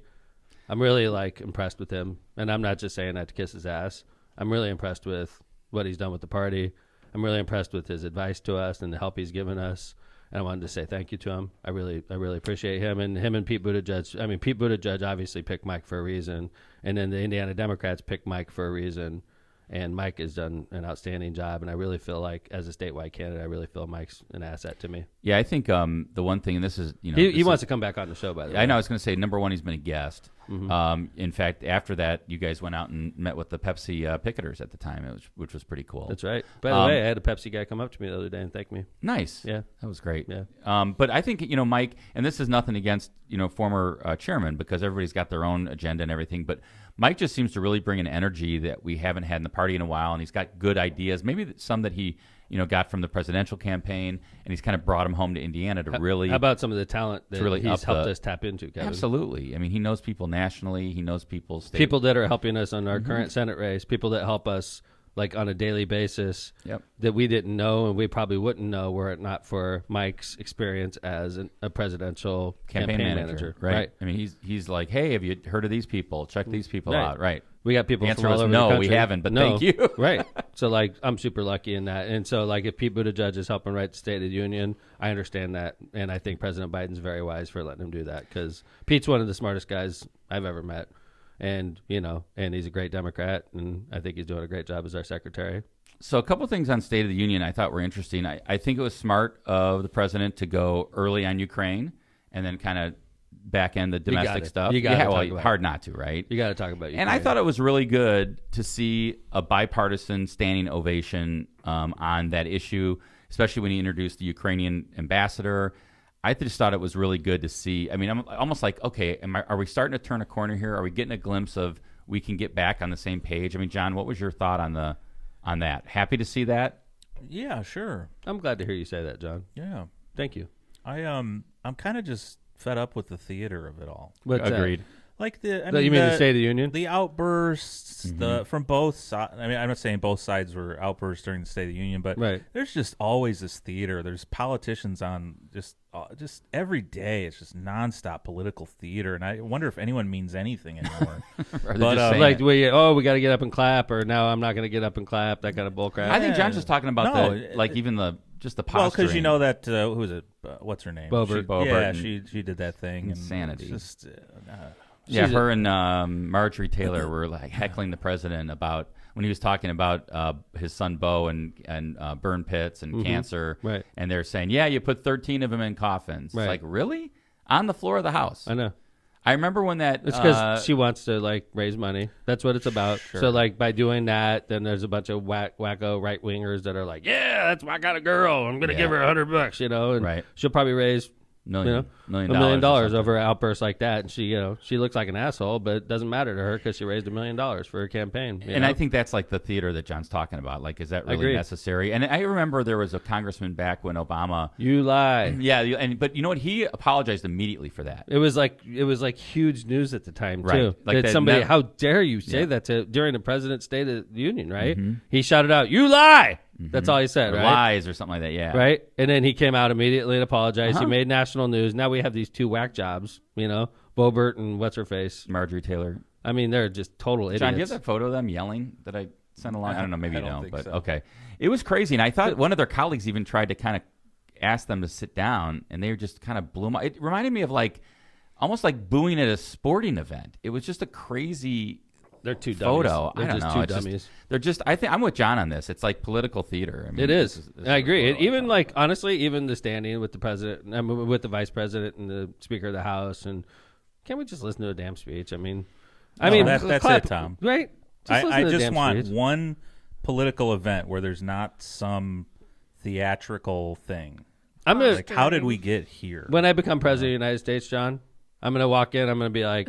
Speaker 1: I'm really impressed with him, and I'm not just saying that to kiss his ass. I'm really impressed with what he's done with the party. I'm really impressed with his advice to us and the help he's given us. And I wanted to say thank you to him. I really appreciate him and Pete Buttigieg. I mean, Pete Buttigieg obviously picked Mike for a reason, and then the Indiana Democrats picked Mike for a reason. And Mike has done an outstanding job, and I really feel like, as a statewide candidate, I really feel Mike's an asset to me.
Speaker 2: Yeah, I think the one thing, and this is,
Speaker 1: he wants to come back on the show, by the way.
Speaker 2: I know. I was going to say, number one, he's been a guest.
Speaker 1: Mm-hmm.
Speaker 2: In fact, after that, you guys went out and met with the Pepsi picketers at the time, which was pretty cool.
Speaker 1: That's right. By the way, I had a Pepsi guy come up to me the other day and thank me.
Speaker 2: Nice.
Speaker 1: Yeah,
Speaker 2: that was great.
Speaker 1: Yeah.
Speaker 2: But I think Mike, and this is nothing against former chairman, because everybody's got their own agenda and everything, but Mike just seems to really bring an energy that we haven't had in the party in a while, and he's got good ideas. Maybe some that he got from the presidential campaign, and he's kind of brought them home to Indiana to really.
Speaker 1: How about some of the talent that
Speaker 2: really
Speaker 1: he's helped us tap into, Kevin?
Speaker 2: Absolutely. I mean, he knows people nationally. He knows people
Speaker 1: that are helping us on our current Senate race. People that help us like on a daily basis.
Speaker 2: Yep.
Speaker 1: That we didn't know, and we probably wouldn't know were it not for Mike's experience as a presidential campaign manager.
Speaker 2: Right. I mean, he's like, hey, have you heard of these people? Check these people out. Right.
Speaker 1: We got people
Speaker 2: Answer
Speaker 1: from all
Speaker 2: was
Speaker 1: over
Speaker 2: no,
Speaker 1: the country.
Speaker 2: we haven't, but thank you.
Speaker 1: Right. So, like, I'm super lucky in that. And so, like, if Pete Buttigieg is helping write the State of the Union, I understand that. And I think President Biden's very wise for letting him do that, because Pete's one of the smartest guys I've ever met. And, and he's a great Democrat. And I think he's doing a great job as our secretary.
Speaker 2: So a couple things on State of the Union I thought were interesting. I think it was smart of the president to go early on Ukraine and then kind of back end the domestic stuff. Hard not to, right?
Speaker 1: You got to talk about Ukraine.
Speaker 2: And I thought it was really good to see a bipartisan standing ovation on that issue, especially when he introduced the Ukrainian ambassador. I just thought it was really good to see. I mean, I'm almost like, okay, are we starting to turn a corner here? Are we getting a glimpse of we can get back on the same page? I mean, John, what was your thought on that? Happy to see that?
Speaker 3: Yeah, sure.
Speaker 1: I'm glad to hear you say that, John.
Speaker 3: Yeah.
Speaker 1: Thank you.
Speaker 3: I'm kind of just fed up with the theater of it all.
Speaker 1: What's
Speaker 2: Agreed.
Speaker 1: That?
Speaker 3: Like
Speaker 1: you mean the State of the Union?
Speaker 3: The outbursts, from both sides. I mean, I'm not saying both sides were outbursts during the State of the Union, but there's just always this theater. There's politicians on just every day. It's just nonstop political theater, and I wonder if anyone means anything anymore.
Speaker 1: But like, we got to get up and clap, or no, I'm not going to get up and clap. That kind of bullcrap.
Speaker 2: I think John's just talking about just the posturing.
Speaker 3: Well, because you know that who was it? What's her name?
Speaker 1: Boebert.
Speaker 3: Yeah, she did that thing.
Speaker 2: Insanity.
Speaker 3: And it's just.
Speaker 2: Her and Marjorie Taylor were like heckling the president about when he was talking about his son Beau and burn pits and cancer.
Speaker 1: Right.
Speaker 2: And they're saying, yeah, you put 13 of them in coffins. Right. It's like, really? On the floor of the House?
Speaker 1: I know.
Speaker 2: I remember when that...
Speaker 1: It's because she wants to, like, raise money. That's what it's about. Sure. So, like, by doing that, then there's a bunch of wacko right-wingers that are like, yeah, that's my kind of girl. I'm going to give her $100, and she'll probably raise... $1 million over an outburst like that, and she looks like an asshole, but it doesn't matter to her because she raised $1 million for her campaign.
Speaker 2: I think that's like the theater that John's talking about. Like, is that really necessary? And I remember there was a congressman back when Obama.
Speaker 1: You lie.
Speaker 2: Yeah, but you know what? He apologized immediately for that.
Speaker 1: It was like huge news at the time too. Like somebody, how dare you say that during the president's State of the Union? Right? Mm-hmm. He shouted out, "You lie." That's all he said, right?
Speaker 2: Lies or something like that, yeah.
Speaker 1: Right? And then he came out immediately and apologized. He made national news. Now we have these two whack jobs, Boebert and what's-her-face?
Speaker 2: Marjorie Taylor.
Speaker 1: I mean, they're just total idiots.
Speaker 2: John, do you have that photo of them yelling that I sent along? I don't know, maybe you don't, but okay. It was crazy, and I thought one of their colleagues even tried to kind of ask them to sit down, and they just kind of blew them. It reminded me of almost like booing at a sporting event. It was just a crazy...
Speaker 1: They're two
Speaker 2: photo.
Speaker 1: They're
Speaker 2: I don't
Speaker 1: just
Speaker 2: know.
Speaker 1: Two dummies.
Speaker 2: They're just. I think I'm with John on this. It's like political theater. I mean,
Speaker 1: it is. I agree. Even honestly, even the standing with the president, with the vice president and the speaker of the house, and can't we just listen to a damn speech? I mean,
Speaker 3: that's
Speaker 1: clap,
Speaker 3: it, Tom.
Speaker 1: Right?
Speaker 3: I just want one political event where there's not some theatrical thing. How did we get here?
Speaker 1: When I become president of the United States, John, I'm gonna walk in. I'm gonna be like.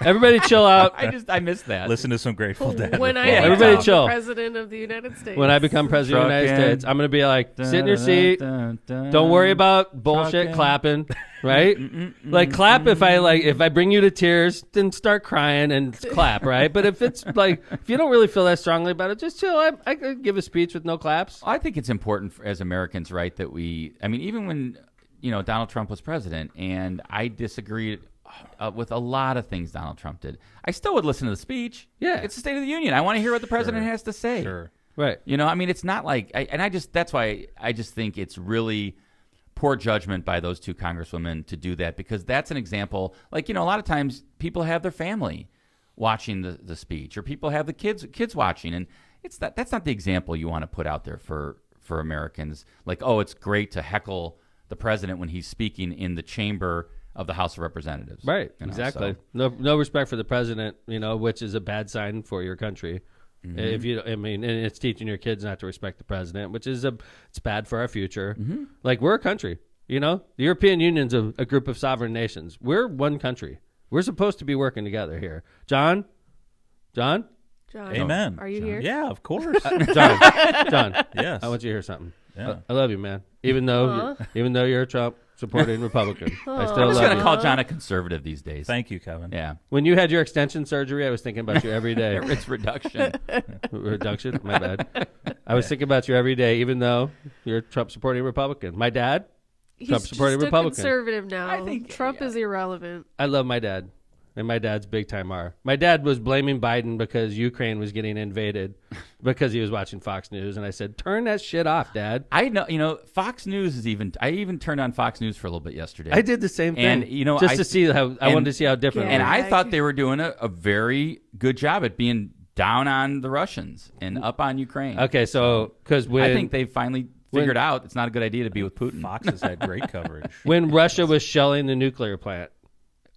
Speaker 1: Everybody chill out.
Speaker 2: I missed that.
Speaker 3: Listen to some Grateful Dead.
Speaker 4: When I
Speaker 1: everybody
Speaker 4: become
Speaker 1: chill.
Speaker 4: president of the United States.
Speaker 1: When I become president of the United States, I'm going to be like, sit in your seat. Don't worry about bullshit clapping, right? Like clap if I bring you to tears, then start crying and clap, right? But if it's if you don't really feel that strongly about it, just chill. I could give a speech with no claps.
Speaker 2: I think it's important as Americans, right, that even when Donald Trump was president, and I disagreed with a lot of things Donald Trump did, I still would listen to the speech.
Speaker 1: Yeah,
Speaker 2: it's the State of the Union. I want to hear what the president has to say.
Speaker 3: Sure,
Speaker 1: right.
Speaker 2: It's not like, that's why I just think it's really poor judgment by those two congresswomen to do that, because that's an example. A lot of times people have their family watching the speech, or people have the kids watching, and that's not the example you want to put out there for Americans. Like, oh, it's great to heckle the president when he's speaking in the chamber of the House of Representatives.
Speaker 1: Right, exactly. So. No respect for the president, which is a bad sign for your country. Mm-hmm. If you, and it's teaching your kids not to respect the president, which is it's bad for our future. Mm-hmm. Like, we're a country, the European Union's a group of sovereign nations. We're one country. We're supposed to be working together here. John.
Speaker 3: Amen.
Speaker 4: Are you here?
Speaker 3: Yeah, of course.
Speaker 1: John.
Speaker 3: Yes.
Speaker 1: I want you to hear something.
Speaker 3: Yeah.
Speaker 1: I love you, man. Even though you're a Trump supporting Republican, I still
Speaker 2: I'm just
Speaker 1: love
Speaker 2: gonna
Speaker 1: you.
Speaker 2: call John a conservative these days.
Speaker 3: Thank you, Kevin.
Speaker 2: Yeah.
Speaker 1: When you had your extension surgery, I was thinking about you every day.
Speaker 2: It's reduction.
Speaker 1: Reduction? My bad. I was thinking about you every day, even though you're a Trump supporting Republican. My dad, Trump supporting Republican.
Speaker 4: He's conservative now.
Speaker 2: I think
Speaker 4: Trump is irrelevant.
Speaker 1: I love my dad. And my dad's big time R. My dad was blaming Biden because Ukraine was getting invaded because he was watching Fox News. And I said, turn that shit off, Dad.
Speaker 2: I know, Fox News I even turned on Fox News for a little bit yesterday.
Speaker 1: I did the same thing.
Speaker 2: And,
Speaker 1: just to see I wanted to see how different
Speaker 2: And
Speaker 1: it was.
Speaker 2: I thought they were doing a very good job at being down on the Russians and up on Ukraine.
Speaker 1: Okay, so because
Speaker 2: I think they finally figured out it's not a good idea to be with Putin.
Speaker 3: Fox has had great coverage.
Speaker 1: When Russia was shelling the nuclear plant,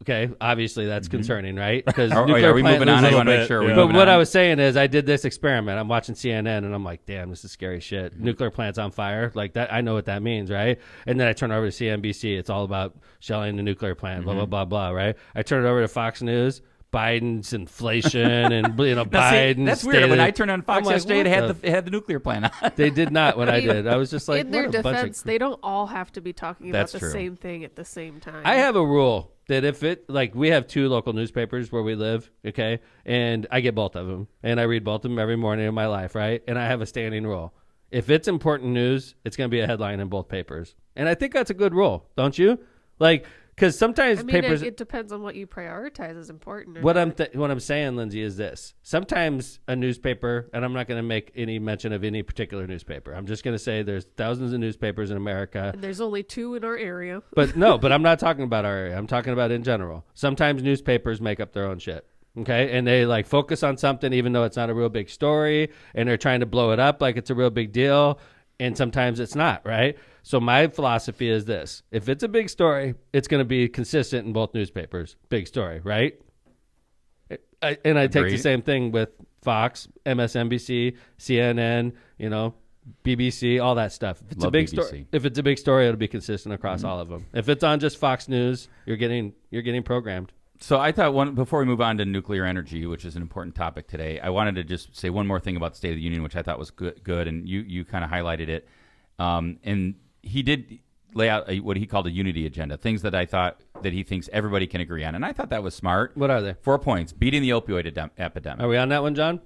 Speaker 1: okay, obviously that's concerning, right? Because
Speaker 2: are we moving on? I want to make sure.
Speaker 1: But what I was saying is, I did this experiment. I'm watching CNN, and I'm like, "Damn, this is scary shit." Nuclear plant's on fire, like that. I know what that means, right? And then I turn over to CNBC. It's all about shelling the nuclear plant, blah blah blah blah, right? I turn it over to Fox News. Biden's inflation and Biden.
Speaker 2: That's weird. When I turned on Fox yesterday, it had the nuclear plant on.
Speaker 1: They did not when I did. I was just like,
Speaker 4: in their defense, they don't all have to be talking about the same thing at the same time.
Speaker 1: I have a rule that if it, like, we have 2 local newspapers where we live, okay, and I get both of them, and I read both of them every morning of my life, right? And I have a standing rule. If it's important news, it's going to be a headline in both papers. And I think that's a good rule, don't you? Like, because sometimes papers...
Speaker 4: it depends on what you prioritize as important.
Speaker 1: What I'm saying, Lindsay, is this. Sometimes a newspaper, and I'm not going to make any mention of any particular newspaper. I'm just going to say there's thousands of newspapers in America.
Speaker 4: And there's only 2 in our area.
Speaker 1: But I'm not talking about our area. I'm talking about in general. Sometimes newspapers make up their own shit. Okay, and they like focus on something even though it's not a real big story, and they're trying to blow it up like it's a real big deal, and sometimes it's not, right? So my philosophy is this: if it's a big story, it's going to be consistent in both newspapers. Big story, right? I take the same thing with Fox, MSNBC, CNN, BBC, all that stuff. If it's a big story, it'll be consistent across all of them. If it's on just Fox News, you're getting programmed.
Speaker 2: So I thought before we move on to nuclear energy, which is an important topic today, I wanted to just say one more thing about the State of the Union, which I thought was good, and you kind of highlighted it. And he did lay out what he called a unity agenda, things that I thought that he thinks everybody can agree on, and I thought that was smart.
Speaker 1: What are they?
Speaker 2: 4 points: beating the opioid epidemic.
Speaker 1: Are we on that one, John?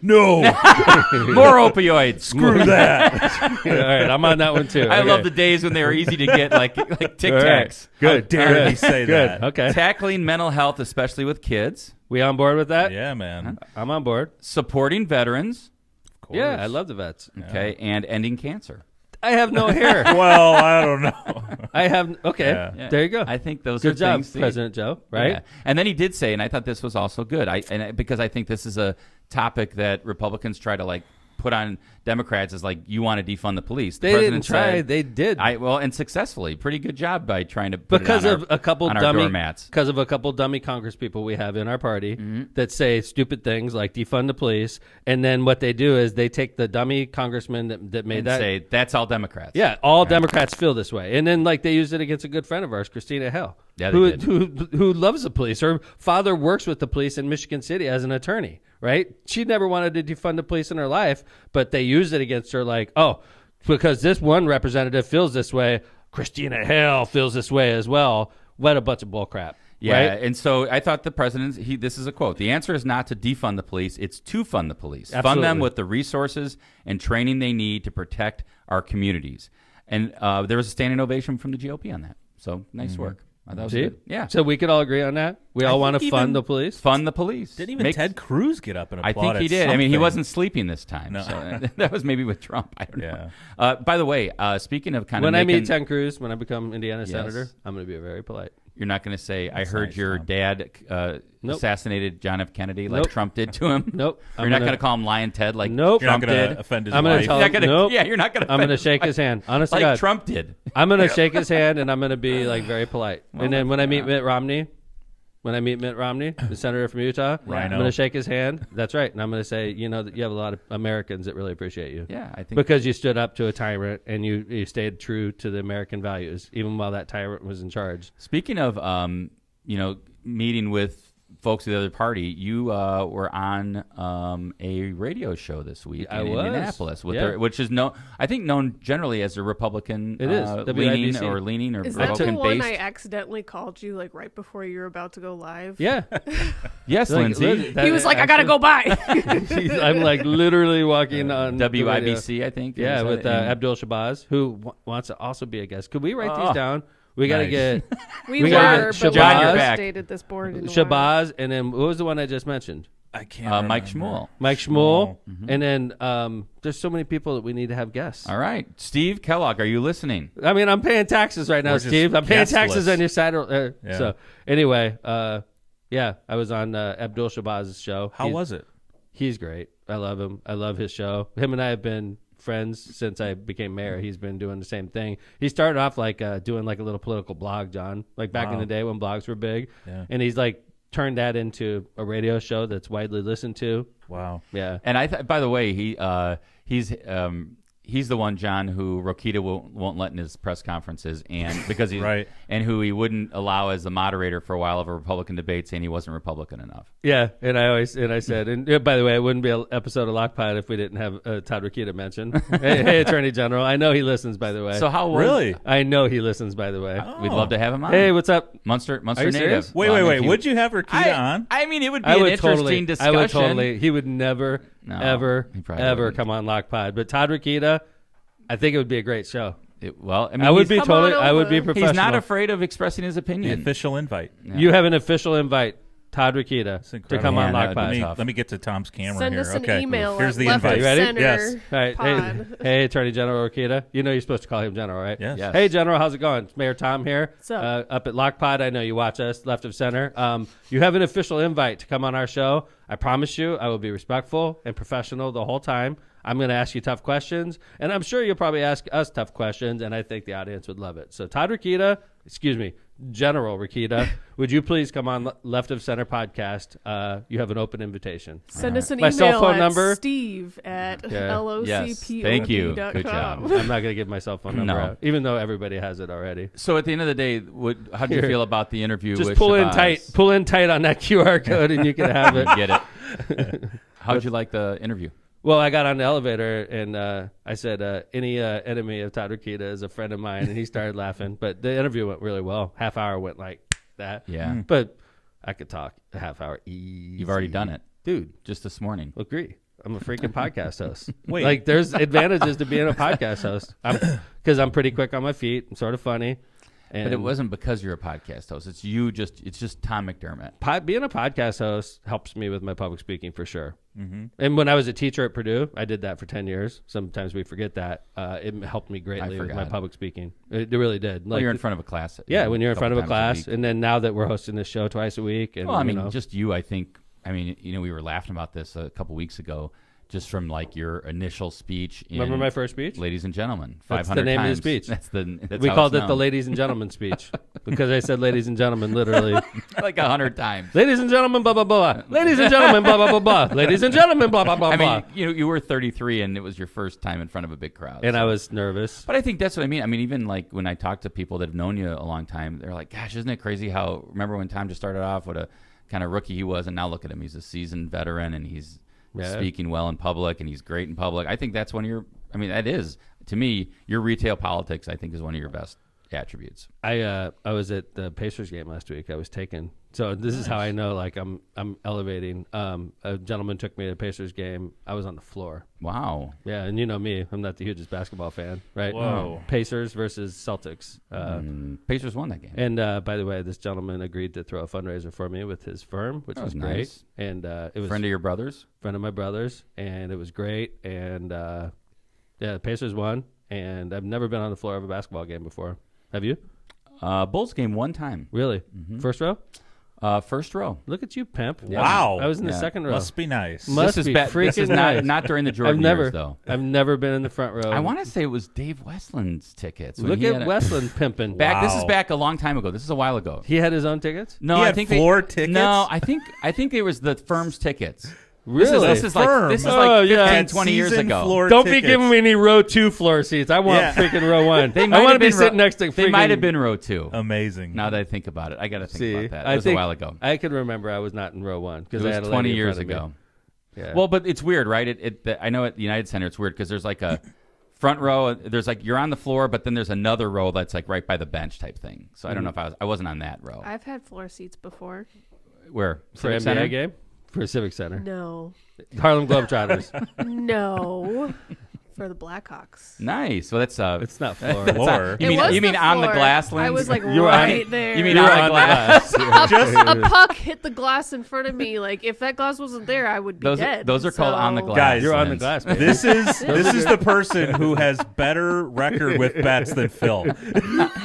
Speaker 3: No.
Speaker 2: More opioids.
Speaker 3: Screw that.
Speaker 1: All right, I'm on that one too.
Speaker 2: I love the days when they were easy to get, like Tic Tacs.
Speaker 1: Right. Good.
Speaker 3: How dare he say that?
Speaker 1: Okay.
Speaker 2: Tackling mental health, especially with kids.
Speaker 1: We on board with that?
Speaker 3: Yeah, man.
Speaker 1: I'm on board.
Speaker 2: Supporting veterans.
Speaker 3: Of course.
Speaker 1: Yeah, I love the vets.
Speaker 2: Okay, and ending cancer.
Speaker 1: I have no hair.
Speaker 3: Well, I don't know.
Speaker 1: I have. Okay,
Speaker 2: Yeah.
Speaker 1: there you go.
Speaker 2: I think those
Speaker 1: Good
Speaker 2: are
Speaker 1: job,
Speaker 2: things.
Speaker 1: President Joe. Right?
Speaker 2: Yeah. And then he did say, and I thought this was also good. Because I think this is a topic that Republicans try to put on Democrats as you want to defund the police. The
Speaker 1: they
Speaker 2: president
Speaker 1: didn't try.
Speaker 2: said,
Speaker 1: They did.
Speaker 2: And successfully. Pretty good job by trying to put
Speaker 1: because
Speaker 2: it on
Speaker 1: of a couple
Speaker 2: on our
Speaker 1: dummy
Speaker 2: doormats.
Speaker 1: Because of a couple dummy Congress people we have in our party that say stupid things like defund the police, and then what they do is they take the dummy congressman that made
Speaker 2: And
Speaker 1: that
Speaker 2: say that's all Democrats.
Speaker 1: Yeah, all Democrats feel this way, and then they used it against a good friend of ours, Christina Hale,
Speaker 2: Yeah, they did.
Speaker 1: who loves the police. Her father works with the police in Michigan City as an attorney. Right? She never wanted to defund the police in her life, but they used it against her because this one representative feels this way, Christina Hale feels this way as well. What a bunch of bullcrap.
Speaker 2: Yeah,
Speaker 1: right?
Speaker 2: and so I thought the president, this is a quote, the answer is not to defund the police, it's to fund the police.
Speaker 1: Absolutely.
Speaker 2: Fund them with the resources and training they need to protect our communities. And there was a standing ovation from the GOP on that. So nice work. I thought it was good. Yeah.
Speaker 1: So we could all agree on that? We all want to fund the police?
Speaker 2: Fund the police.
Speaker 3: Didn't even Ted Cruz get up and applaud?
Speaker 2: I think he did.
Speaker 3: Something.
Speaker 2: I mean, he wasn't sleeping this time.
Speaker 3: No.
Speaker 2: So that was maybe with Trump. I don't
Speaker 3: Yeah.
Speaker 2: know. By the way, speaking of
Speaker 1: When I meet Ted Cruz, when I become Indiana senator, I'm going to be very polite.
Speaker 2: You're not going to say, "I heard
Speaker 3: nice,
Speaker 2: your
Speaker 3: Tom.
Speaker 2: dad
Speaker 1: Nope.
Speaker 2: assassinated John F. Kennedy like
Speaker 1: Nope.
Speaker 2: Trump did to him."
Speaker 1: Nope.
Speaker 2: You're not going to call him Lion Ted like
Speaker 1: Nope.
Speaker 3: You're not
Speaker 2: Trump
Speaker 3: going
Speaker 2: did.
Speaker 3: to offend his
Speaker 1: I'm gonna
Speaker 3: wife.
Speaker 1: tell
Speaker 2: You're not gonna,
Speaker 1: Nope.
Speaker 2: Yeah, you're not going to.
Speaker 1: I'm going to shake his hand. Honest to
Speaker 2: like
Speaker 1: God.
Speaker 2: Trump did.
Speaker 1: I'm going to shake his hand, and I'm going to be like very polite. And then when I meet Mitt Romney, the senator from Utah, I'm
Speaker 3: Rhino.
Speaker 1: going to shake his hand. That's right. And I'm going to say, that you have a lot of Americans that really appreciate you.
Speaker 2: Yeah, I think
Speaker 1: Because you stood up to a tyrant and you stayed true to the American values, even while that tyrant was in charge.
Speaker 2: Speaking of, meeting with folks of the other party, you were on a radio show this week
Speaker 1: I
Speaker 2: in
Speaker 1: was.
Speaker 2: Indianapolis,
Speaker 1: Yeah.
Speaker 2: which is I think known generally as a Republican.
Speaker 1: It is.
Speaker 2: leaning
Speaker 1: WIBC.
Speaker 2: or leaning or
Speaker 4: Is that the
Speaker 2: Republican
Speaker 4: one
Speaker 2: based.
Speaker 4: I accidentally called you like right before you were about to go live?
Speaker 1: Yeah.
Speaker 2: Yes, Lindsay.
Speaker 4: He was like, I gotta go by.
Speaker 1: I'm like literally walking on the radio.
Speaker 2: WIBC, I think.
Speaker 1: Yeah,
Speaker 2: is
Speaker 1: with
Speaker 2: that it?
Speaker 1: Abdul Shabazz, who wants to also be a guest. Could we write these down? We got to
Speaker 3: Nice.
Speaker 1: get
Speaker 4: We
Speaker 1: We gotta
Speaker 4: were,
Speaker 1: get
Speaker 4: but we
Speaker 1: Shabazz.
Speaker 4: haven't
Speaker 2: Back.
Speaker 4: stated this board in a while.
Speaker 1: Shabazz, and then what was the one I just mentioned?
Speaker 3: I can't
Speaker 2: Mike
Speaker 3: remember.
Speaker 2: Schmuel.
Speaker 1: Mike Schmuel. And then there's so many people that we need to have guests.
Speaker 2: All right, Steve Kellogg, are you listening?
Speaker 1: I mean, I'm paying taxes right now,
Speaker 3: We're just
Speaker 1: Steve. I'm paying taxes
Speaker 3: guestless.
Speaker 1: on your side.
Speaker 3: Yeah.
Speaker 1: So anyway, I was on Abdul Shabazz's show.
Speaker 3: How was it?
Speaker 1: He's great. I love him. I love his show. Him and I have been friends since I became mayor. He's been doing the same thing. He started off like doing like a little political blog, John, like back in the day when blogs were big.
Speaker 3: Yeah.
Speaker 1: And he's like turned that into a radio show that's widely listened to.
Speaker 3: Wow.
Speaker 1: Yeah.
Speaker 2: And by the way, he's the one, John, who Rokita won't let in his press conferences, and because he's
Speaker 3: Right.
Speaker 2: and who he wouldn't allow as the moderator for a while of a Republican debate, saying he wasn't Republican enough.
Speaker 1: Yeah, and I said, and by the way, it wouldn't be an episode of Lockpod if we didn't have Todd Rokita mentioned. hey, Attorney General, I know he listens, by the way.
Speaker 2: So how was
Speaker 3: Really?
Speaker 1: I know he listens, by the way.
Speaker 2: We'd love to have him on.
Speaker 1: Hey, what's up?
Speaker 2: Munster
Speaker 1: Are you
Speaker 2: native.
Speaker 1: serious?
Speaker 3: Wait. Would you have Rokita on?
Speaker 2: I mean, it would be
Speaker 1: I
Speaker 2: an
Speaker 1: would
Speaker 2: interesting
Speaker 1: totally.
Speaker 2: discussion.
Speaker 1: I would totally. He would never,
Speaker 2: No,
Speaker 1: ever,
Speaker 2: he probably
Speaker 1: ever
Speaker 2: wouldn't.
Speaker 1: come on Lockpod. But Todd Rokita, I think it would be a great show.
Speaker 2: I
Speaker 1: I would be
Speaker 2: he's,
Speaker 4: Come on
Speaker 1: totally. I would be
Speaker 4: over.
Speaker 1: professional.
Speaker 2: he's not afraid of expressing his
Speaker 3: The
Speaker 2: opinion.
Speaker 3: official invite.
Speaker 2: Yeah.
Speaker 1: You have an official invite, Todd
Speaker 3: That's
Speaker 1: Rokita, to
Speaker 3: incredible.
Speaker 1: come on
Speaker 2: Yeah, that'd be
Speaker 1: Lockpod.
Speaker 2: tough.
Speaker 3: Let me get to Tom's camera
Speaker 4: Send
Speaker 3: here.
Speaker 4: us an
Speaker 3: Okay.
Speaker 4: email
Speaker 3: Here's
Speaker 4: at
Speaker 3: the
Speaker 4: left
Speaker 3: invite.
Speaker 1: You ready?
Speaker 4: Center
Speaker 3: Yes.
Speaker 1: All right.
Speaker 4: Pod.
Speaker 1: Hey, Attorney General Rokita. You know you're supposed to call him General, right?
Speaker 3: Yes.
Speaker 2: Yes.
Speaker 1: Hey, General, how's it going? It's Mayor Tom here.
Speaker 4: What's up?
Speaker 1: Up at Lockpod. I know you watch us, left of center. You have an official invite to come on our show. I promise you I will be respectful and professional the whole time. I'm going to ask you tough questions, and I'm sure you'll probably ask us tough questions, and I think the audience would love it. So Todd Rokita, General Rokita, would you please come on Left of Center podcast? You have an open invitation.
Speaker 4: Send us an
Speaker 1: My
Speaker 4: email
Speaker 1: cell phone
Speaker 4: at
Speaker 1: number?
Speaker 4: Steve at
Speaker 1: Yeah.
Speaker 4: locpod.com.
Speaker 2: Thank you. Good job.
Speaker 1: I'm not going to give my cell phone number
Speaker 2: No.
Speaker 1: out, even though everybody has it already.
Speaker 2: So at the end of the day, how do you
Speaker 1: Here.
Speaker 2: feel about the interview?
Speaker 1: Just
Speaker 2: with
Speaker 1: pull in
Speaker 2: Shabazz?
Speaker 1: tight. Pull in tight on that QR code, and you can have it.
Speaker 2: Get it. How'd you like the interview?
Speaker 1: Well, I got on the elevator and I said, any enemy of Todd Rokita is a friend of mine, and he started laughing. But the interview went really well. Half hour went like that.
Speaker 2: Yeah.
Speaker 1: But I could talk a half hour easy.
Speaker 2: You've already done it.
Speaker 1: Dude,
Speaker 2: Just this morning.
Speaker 1: agree. I'm a freaking podcast host.
Speaker 3: Wait.
Speaker 1: Like, there's advantages to being a podcast host. Because I'm pretty quick on my feet. I'm sort of funny. And
Speaker 2: But it wasn't because you're a podcast host. It's just Tom McDermott.
Speaker 1: being a podcast host helps me with my public speaking for sure. Mm-hmm. And when I was a teacher at Purdue, I did that for 10 years. Sometimes we forget that. It helped me greatly with my
Speaker 2: forgot.
Speaker 1: public speaking. It really did.
Speaker 2: Well, you're in front of a class.
Speaker 1: Yeah, when you're in front of a
Speaker 2: couple
Speaker 1: class.
Speaker 2: times week.
Speaker 1: And then now that we're hosting this show twice a week. And,
Speaker 2: Well, I mean,
Speaker 1: you know,
Speaker 2: just you, I think. I mean, we were laughing about this a couple weeks ago, just from like your initial speech.
Speaker 1: remember my first speech?
Speaker 2: Ladies and gentlemen, 500
Speaker 1: That's the name of the
Speaker 2: times.
Speaker 1: speech.
Speaker 2: That's
Speaker 1: We
Speaker 2: how
Speaker 1: called
Speaker 2: it's
Speaker 1: it the
Speaker 2: known.
Speaker 1: ladies and gentlemen speech because I said ladies and gentlemen literally.
Speaker 2: like 100 times.
Speaker 1: Ladies and gentlemen, blah, blah, blah. Ladies and gentlemen, blah, blah, blah, blah. Ladies and gentlemen, blah, blah, blah,
Speaker 2: I
Speaker 1: blah.
Speaker 2: mean, you were 33, and it was your first time in front of a big crowd.
Speaker 1: And
Speaker 2: so.
Speaker 1: I was nervous.
Speaker 2: But I think that's what I mean. I mean, even like when I talk to people that have known you a long time, they're like, "Gosh, isn't it crazy how? Remember when Tom just started off? What a kind of rookie he was, and now look at him. He's a seasoned veteran, and he's speaking well in public, and he's great in public. I think that's one of your. I mean, that is to me your retail politics. I think is one of your best attributes.
Speaker 1: I was at the Pacers game last week. I was taken. So this is how I know like I'm elevating. A gentleman took me to the Pacers game. I was on the floor.
Speaker 2: Wow.
Speaker 1: Yeah, and you know me. I'm not the hugest basketball fan, right?
Speaker 3: Whoa.
Speaker 1: Pacers versus Celtics.
Speaker 2: Pacers won that game.
Speaker 1: And by the way, this gentleman agreed to throw a fundraiser for me with his firm, which
Speaker 2: That
Speaker 1: was
Speaker 2: was
Speaker 1: great.
Speaker 2: nice.
Speaker 1: And it was
Speaker 2: Friend of your brother's.
Speaker 1: friend of my brother's, and it was great. And yeah, the Pacers won. And I've never been on the floor of a basketball game before. Have you?
Speaker 2: Bulls game one time.
Speaker 1: Really? First row?
Speaker 2: First row.
Speaker 1: Look at you, pimp.
Speaker 3: Wow.
Speaker 1: I was in the second row.
Speaker 3: Must be nice.
Speaker 1: Must
Speaker 2: this
Speaker 1: be
Speaker 2: is
Speaker 1: freaking
Speaker 2: This is
Speaker 1: nice.
Speaker 2: not during the Jordan years, though.
Speaker 1: I've never been in the front row.
Speaker 2: I want to say it was Dave Westland's tickets.
Speaker 1: Look at Westland pimping.
Speaker 2: This is back a long time ago. This is a while ago.
Speaker 1: He had his own tickets?
Speaker 2: No,
Speaker 3: He
Speaker 2: I
Speaker 3: had
Speaker 2: think
Speaker 3: floor tickets?
Speaker 2: No, I think it was the firm's tickets.
Speaker 1: Really?
Speaker 2: This is like
Speaker 3: Firm.
Speaker 2: 15, 20 years
Speaker 3: Season
Speaker 2: ago.
Speaker 3: floor
Speaker 1: Don't
Speaker 3: tickets.
Speaker 1: be giving me any row 2 floor seats. I want freaking row 1.
Speaker 2: They
Speaker 1: I
Speaker 2: might
Speaker 1: want to
Speaker 2: have
Speaker 1: be
Speaker 2: been
Speaker 1: sitting next to
Speaker 2: They
Speaker 1: freaking...
Speaker 2: might have been row 2.
Speaker 3: Amazing.
Speaker 2: Now that I think about it, I got to think
Speaker 1: See,
Speaker 2: about that. It was a while ago.
Speaker 1: I can remember I was not in row 1
Speaker 2: It
Speaker 1: because I
Speaker 2: was
Speaker 1: had a
Speaker 2: 20
Speaker 1: lady in
Speaker 2: years
Speaker 1: front of
Speaker 2: ago.
Speaker 1: me. Yeah.
Speaker 2: Well, but it's weird, right? I know at the United Center it's weird because there's like a front row. There's like you're on the floor, but then there's another row that's like right by the bench type thing. So I don't know if I wasn't on that row.
Speaker 4: I've had floor seats before.
Speaker 2: Where
Speaker 1: for
Speaker 2: Civic
Speaker 1: NBA
Speaker 2: Center?
Speaker 1: game? For Civic Center.
Speaker 4: No.
Speaker 1: Harlem Globetrotters.
Speaker 4: No. For the Blackhawks.
Speaker 2: Nice. Well, that's
Speaker 1: It's not floor.
Speaker 3: Floor.
Speaker 2: You mean on the
Speaker 4: floor.
Speaker 2: glass lens?
Speaker 4: I was like
Speaker 1: were
Speaker 4: right there.
Speaker 2: You mean
Speaker 1: You
Speaker 2: on
Speaker 1: were
Speaker 2: the
Speaker 1: on
Speaker 2: glass?
Speaker 1: the glass.
Speaker 4: a puck hit the glass in front of me. Like if that glass wasn't there, I would be dead.
Speaker 2: Those are called on the glass.
Speaker 3: Guys,
Speaker 1: You're on the
Speaker 2: lens.
Speaker 1: glass, baby.
Speaker 3: This is the person who has better record with bets than Phil.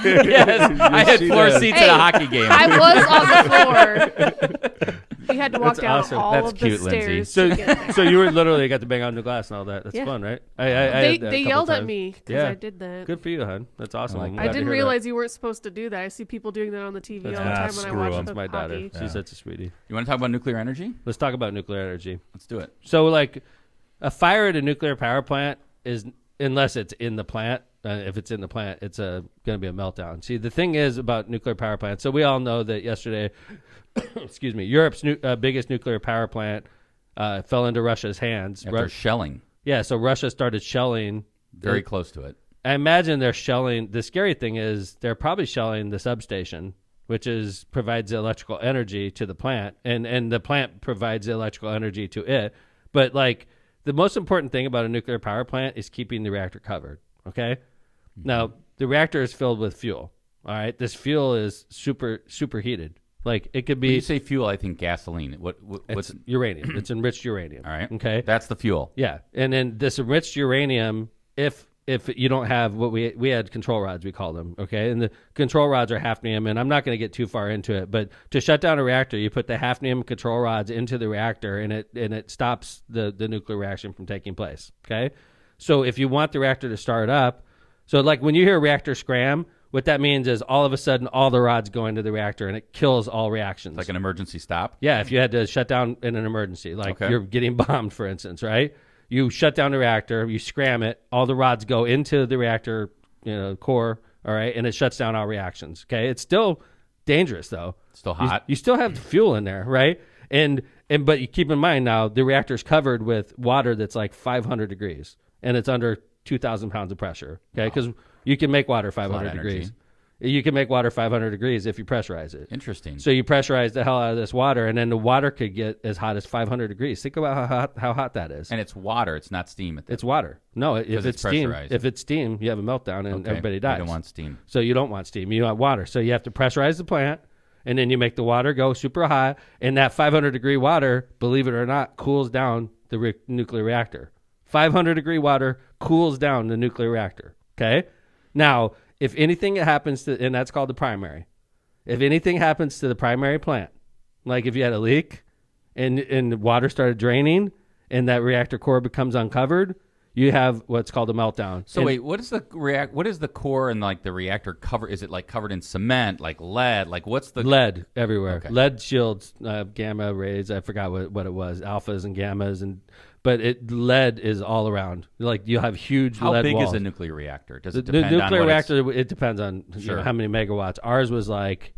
Speaker 2: Yes, I had
Speaker 1: she
Speaker 2: floor
Speaker 1: does.
Speaker 2: seats
Speaker 4: Hey,
Speaker 2: at a hockey game.
Speaker 4: I was on the floor. We had to walk
Speaker 1: That's
Speaker 4: down
Speaker 1: awesome.
Speaker 4: all
Speaker 2: That's
Speaker 4: of
Speaker 2: cute,
Speaker 4: the
Speaker 2: Lindsay.
Speaker 4: stairs.
Speaker 1: So,
Speaker 4: to get there.
Speaker 1: so you were literally got to bang on the glass and all that. That's
Speaker 4: Yeah.
Speaker 1: fun, right? I
Speaker 4: they
Speaker 1: had that a couple
Speaker 4: yelled at
Speaker 1: times.
Speaker 4: me because
Speaker 1: Yeah.
Speaker 4: I did that.
Speaker 1: Good for you, hon. That's awesome. I'm
Speaker 4: I
Speaker 1: glad to
Speaker 4: didn't
Speaker 1: hear
Speaker 4: realize you weren't supposed to do that. I see people doing that on the TV
Speaker 1: That's
Speaker 4: all the
Speaker 3: fine.
Speaker 4: time when I
Speaker 3: Screw
Speaker 4: watch
Speaker 3: 'em.
Speaker 4: the
Speaker 1: That's my daughter.
Speaker 4: hockey.
Speaker 1: She's such a sweetie.
Speaker 2: You want to talk about nuclear energy?
Speaker 1: Let's talk about nuclear energy.
Speaker 2: Let's do it.
Speaker 1: So, like, a fire at a nuclear power plant is, unless it's in the plant, if it's in the plant, it's going to be a meltdown. See, the thing is about nuclear power plants, so we all know that yesterday, excuse me, Europe's biggest nuclear power plant fell into Russia's hands.
Speaker 2: After shelling.
Speaker 1: Yeah, so Russia started shelling.
Speaker 2: Very close to it.
Speaker 1: I imagine they're shelling. The scary thing is they're probably shelling the substation, which provides electrical energy to the plant, and the plant provides the electrical energy to it. But like the most important thing about a nuclear power plant is keeping the reactor covered. Okay, now the reactor is filled with fuel. All right, this fuel is super heated. Like it could be.
Speaker 2: When you say fuel, I think gasoline. What's
Speaker 1: it's uranium? It's enriched uranium.
Speaker 2: all right?
Speaker 1: Okay,
Speaker 2: That's the fuel.
Speaker 1: yeah, and then this enriched uranium, if you don't have what we had control rods, we call them, okay, and the control rods are hafnium, and I'm not going to get too far into it, but to shut down a reactor, you put the hafnium control rods into the reactor, and it stops the nuclear reaction from taking place. Okay, so if you want the reactor to start up, so like when you hear reactor scram, what that means is all of a sudden all the rods go into the reactor and it kills all reactions.
Speaker 2: Like an emergency stop.
Speaker 1: Yeah, if you had to shut down in an emergency, like
Speaker 2: Okay.
Speaker 1: you're getting bombed, for instance, right? You shut down the reactor, you scram it, all the rods go into the reactor, core, all right, and it shuts down all reactions. Okay, it's still dangerous though.
Speaker 2: Still hot.
Speaker 1: You still have fuel in there, right? But you keep in mind now the reactor's covered with water that's like 500 degrees, and it's under 2,000 pounds of pressure. Okay, because you can make water 500
Speaker 2: energy.
Speaker 1: degrees. You can make water 500 degrees if you pressurize it.
Speaker 2: Interesting.
Speaker 1: So you pressurize the hell out of this water, and then the water could get as hot as 500 degrees. Think about how hot that is.
Speaker 2: And it's water. It's not steam.
Speaker 1: It's water. No, if it's steam,
Speaker 2: pressurized.
Speaker 1: if it's steam, you have a meltdown and everybody dies.
Speaker 2: You don't want steam.
Speaker 1: So you don't want steam. You want water. So you have to pressurize the plant, and then you make the water go super hot, and that 500-degree water, believe it or not, cools down the nuclear reactor. 500-degree water cools down the nuclear reactor. Okay? Now, if anything happens to, and that's called the primary, if anything happens to the primary plant, like if you had a leak and the water started draining and that reactor core becomes uncovered, you have what's called a meltdown.
Speaker 2: So wait, what is the core and like the reactor cover? Is it like covered in cement, like lead? Like what's the
Speaker 1: lead everywhere?
Speaker 2: Okay.
Speaker 1: Lead shields, gamma rays. I forgot what it was, alphas and gammas, but lead is all around. Like you have huge
Speaker 2: How
Speaker 1: lead
Speaker 2: big
Speaker 1: walls.
Speaker 2: is a nuclear reactor? Does it
Speaker 1: The
Speaker 2: depend on
Speaker 1: nuclear
Speaker 2: what it's-
Speaker 1: reactor, it depends on
Speaker 2: Sure.
Speaker 1: how many megawatts. Ours was like,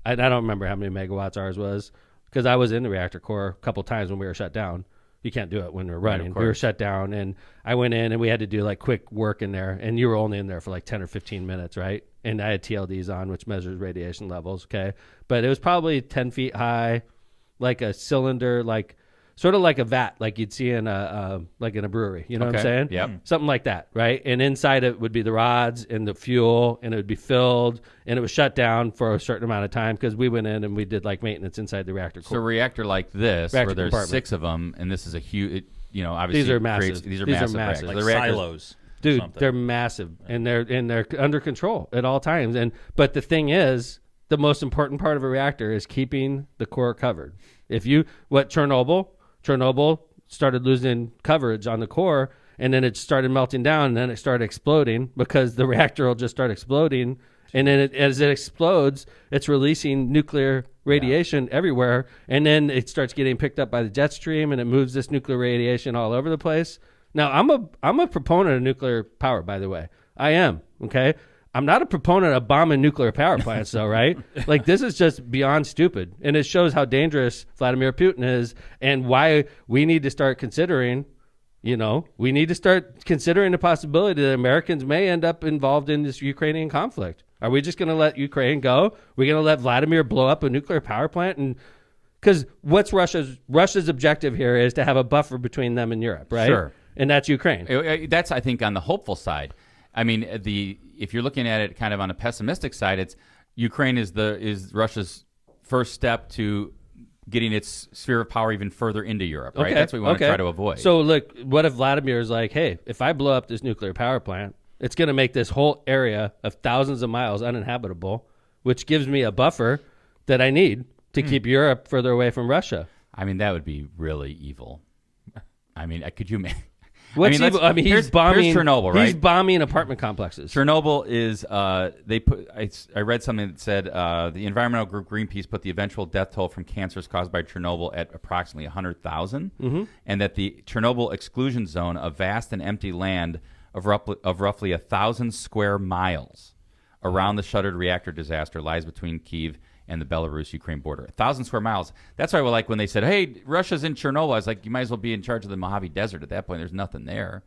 Speaker 1: I don't remember how many megawatts ours was because I was in the reactor core a couple times when we were shut down. You can't do it when we're running. We were shut down, and I went in, and we had to do like quick work in there, and you were only in there for like 10 or 15 minutes, right? And I had TLDs on, which measures radiation levels, okay? But it was probably 10 feet high, like a cylinder, like sort of like a vat, like you'd see in a brewery. You know what I'm saying?
Speaker 2: Yep.
Speaker 1: Something like that, right? And inside it would be the rods and the fuel, and it would be filled, and it was shut down for a certain amount of time because we went in and we did like maintenance inside the reactor core.
Speaker 2: So a reactor like this,
Speaker 1: Reactor
Speaker 2: where there's
Speaker 1: compartment.
Speaker 2: 6 of them, and this is a huge, obviously
Speaker 1: These are massive.
Speaker 2: These are
Speaker 1: These are
Speaker 2: massive.
Speaker 1: massive.
Speaker 2: reactors.
Speaker 3: Like
Speaker 2: The reactors-
Speaker 3: silos.
Speaker 1: Dude,
Speaker 3: something.
Speaker 1: they're massive, and they're under control at all times. But the thing is, the most important part of a reactor is keeping the core covered. Chernobyl started losing coverage on the core, and then it started melting down, and then it started exploding because the reactor will just start exploding. And then as it explodes, it's releasing nuclear radiation everywhere. And then it starts getting picked up by the jet stream, and it moves this nuclear radiation all over the place. Now, I'm a proponent of nuclear power, by the way. I am, okay? I'm not a proponent of bombing nuclear power plants, though, right? Like, this is just beyond stupid. And it shows how dangerous Vladimir Putin is and why we need to start considering, the possibility that Americans may end up involved in this Ukrainian conflict. Are we just going to let Ukraine go? Are we going to let Vladimir blow up a nuclear power plant? And because what's Russia's objective here is to have a buffer between them and Europe, right?
Speaker 2: Sure.
Speaker 1: And that's Ukraine.
Speaker 2: That's, I think, on the hopeful side. I mean, if you're looking at it kind of on a pessimistic side, it's Ukraine is Russia's first step to getting its sphere of power even further into Europe, right?
Speaker 1: Okay.
Speaker 2: That's what we want to try to avoid.
Speaker 1: So, look, what if Vladimir is like, hey, if I blow up this nuclear power plant, it's going to make this whole area of thousands of miles uninhabitable, which gives me a buffer that I need to keep Europe further away from Russia.
Speaker 2: I mean, that would be really evil. I mean, could you imagine?
Speaker 1: What's evil? I mean, he's bombing
Speaker 2: Chernobyl, right?
Speaker 1: He's bombing apartment complexes.
Speaker 2: Chernobyl is I read something that said the environmental group Greenpeace put the eventual death toll from cancers caused by Chernobyl at approximately 100,000, and that the Chernobyl exclusion zone, a vast and empty land of roughly 1,000 square miles around the shuttered reactor disaster, lies between Kyiv and the Belarus-Ukraine border. 1,000 square miles. That's why, when they said, hey, Russia's in Chernobyl, I was like, you might as well be in charge of the Mojave Desert at that point. There's nothing there.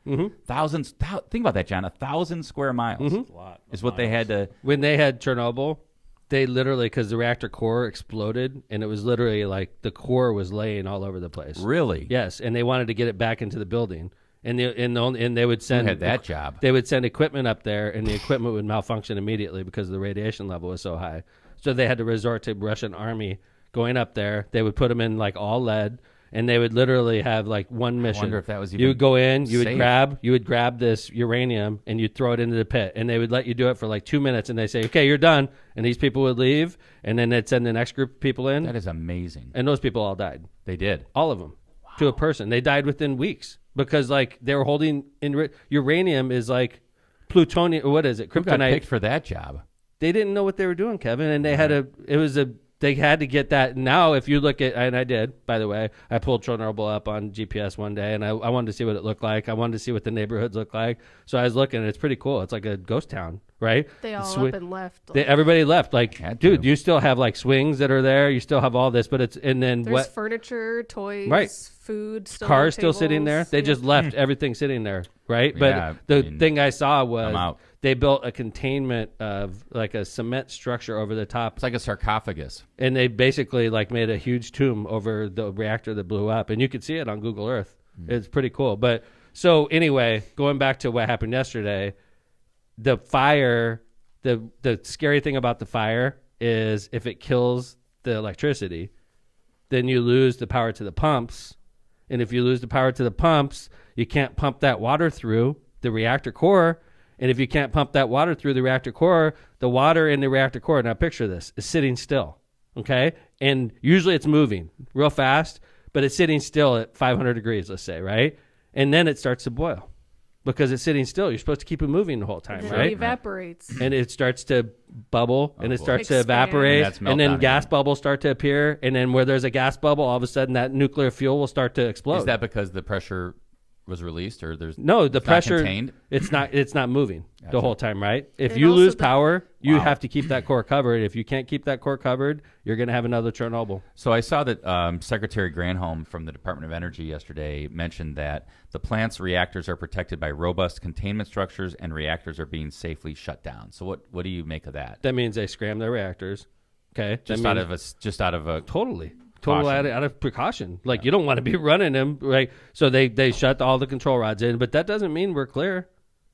Speaker 2: Thousands. Think about that, John. 1,000 square miles is what they had to.
Speaker 1: When they had Chernobyl, they literally, because the reactor core exploded, and it was literally like the core was laying all over the place.
Speaker 2: Really?
Speaker 1: Yes, and they wanted to get it back into the building. And they would send.
Speaker 2: Who had that job?
Speaker 1: They would send equipment up there, and the equipment would malfunction immediately because the radiation level was so high. So they had to resort to Russian army going up there. They would put them in like all lead, and they would literally have like one mission.
Speaker 2: I wonder if that was even
Speaker 1: you would go in,
Speaker 2: safe.
Speaker 1: you would grab this uranium, and you'd throw it into the pit, and they would let you do it for like 2 minutes, and they say, okay, you're done, and these people would leave, and then they'd send the next group of people in.
Speaker 2: That is amazing.
Speaker 1: And those people all died.
Speaker 2: They did.
Speaker 1: All of them. Wow. To a person. They died within weeks because like they were holding uranium is like plutonium, or what is it? Kryptonite.
Speaker 2: Who got picked for that job?
Speaker 1: They didn't know what they were doing, Kevin, and they they had to get that. Now, if you look at, and I did, by the way, I pulled Chernobyl up on GPS one day, and I wanted to see what it looked like. I wanted to see what the neighborhoods look like. So I was looking, and it's pretty cool. It's like a ghost town, right?
Speaker 4: They all up and left.
Speaker 1: Everybody left. Like, dude, you still have like swings that are there. You still have all this, but it's, and then
Speaker 4: there's furniture, toys,
Speaker 1: right.
Speaker 4: Food,
Speaker 1: cars still sitting there. They just left everything sitting there, right? But the thing I saw was they built a containment of like a cement structure over the top.
Speaker 2: It's like a sarcophagus.
Speaker 1: And they basically like made a huge tomb over the reactor that blew up. And you could see it on Google Earth. It's pretty cool. But so anyway, going back to what happened yesterday, the fire, the scary thing about the fire is if it kills the electricity, then you lose the power to the pumps. And if you lose the power to the pumps, you can't pump that water through the reactor core. And if you can't pump that water through the reactor core, the water in the reactor core, now picture this, is sitting still, okay? And usually it's moving real fast, but it's sitting still at 500 degrees, let's say, right? And then it starts to boil because it's sitting still. You're supposed to keep it moving the whole time,
Speaker 4: and
Speaker 1: right?
Speaker 4: It evaporates.
Speaker 1: And it starts to bubble, and it starts to evaporate, and then gas bubbles start to appear, and then where there's a gas bubble, all of a sudden that nuclear fuel will start to explode.
Speaker 2: Is that because the pressure was released, or there's
Speaker 1: the pressure?
Speaker 2: Contained?
Speaker 1: It's not moving the whole time, right? If you lose power, you have to keep that core covered. If you can't keep that core covered, you're going to have another Chernobyl.
Speaker 2: So I saw that Secretary Granholm from the Department of Energy yesterday mentioned that the plant's reactors are protected by robust containment structures, and reactors are being safely shut down. So what do you make of that?
Speaker 1: That means they scram their reactors. Okay,
Speaker 2: just out of a
Speaker 1: totally out of precaution. Like you don't want to be running them, right? So they shut all the control rods in, but that doesn't mean we're clear.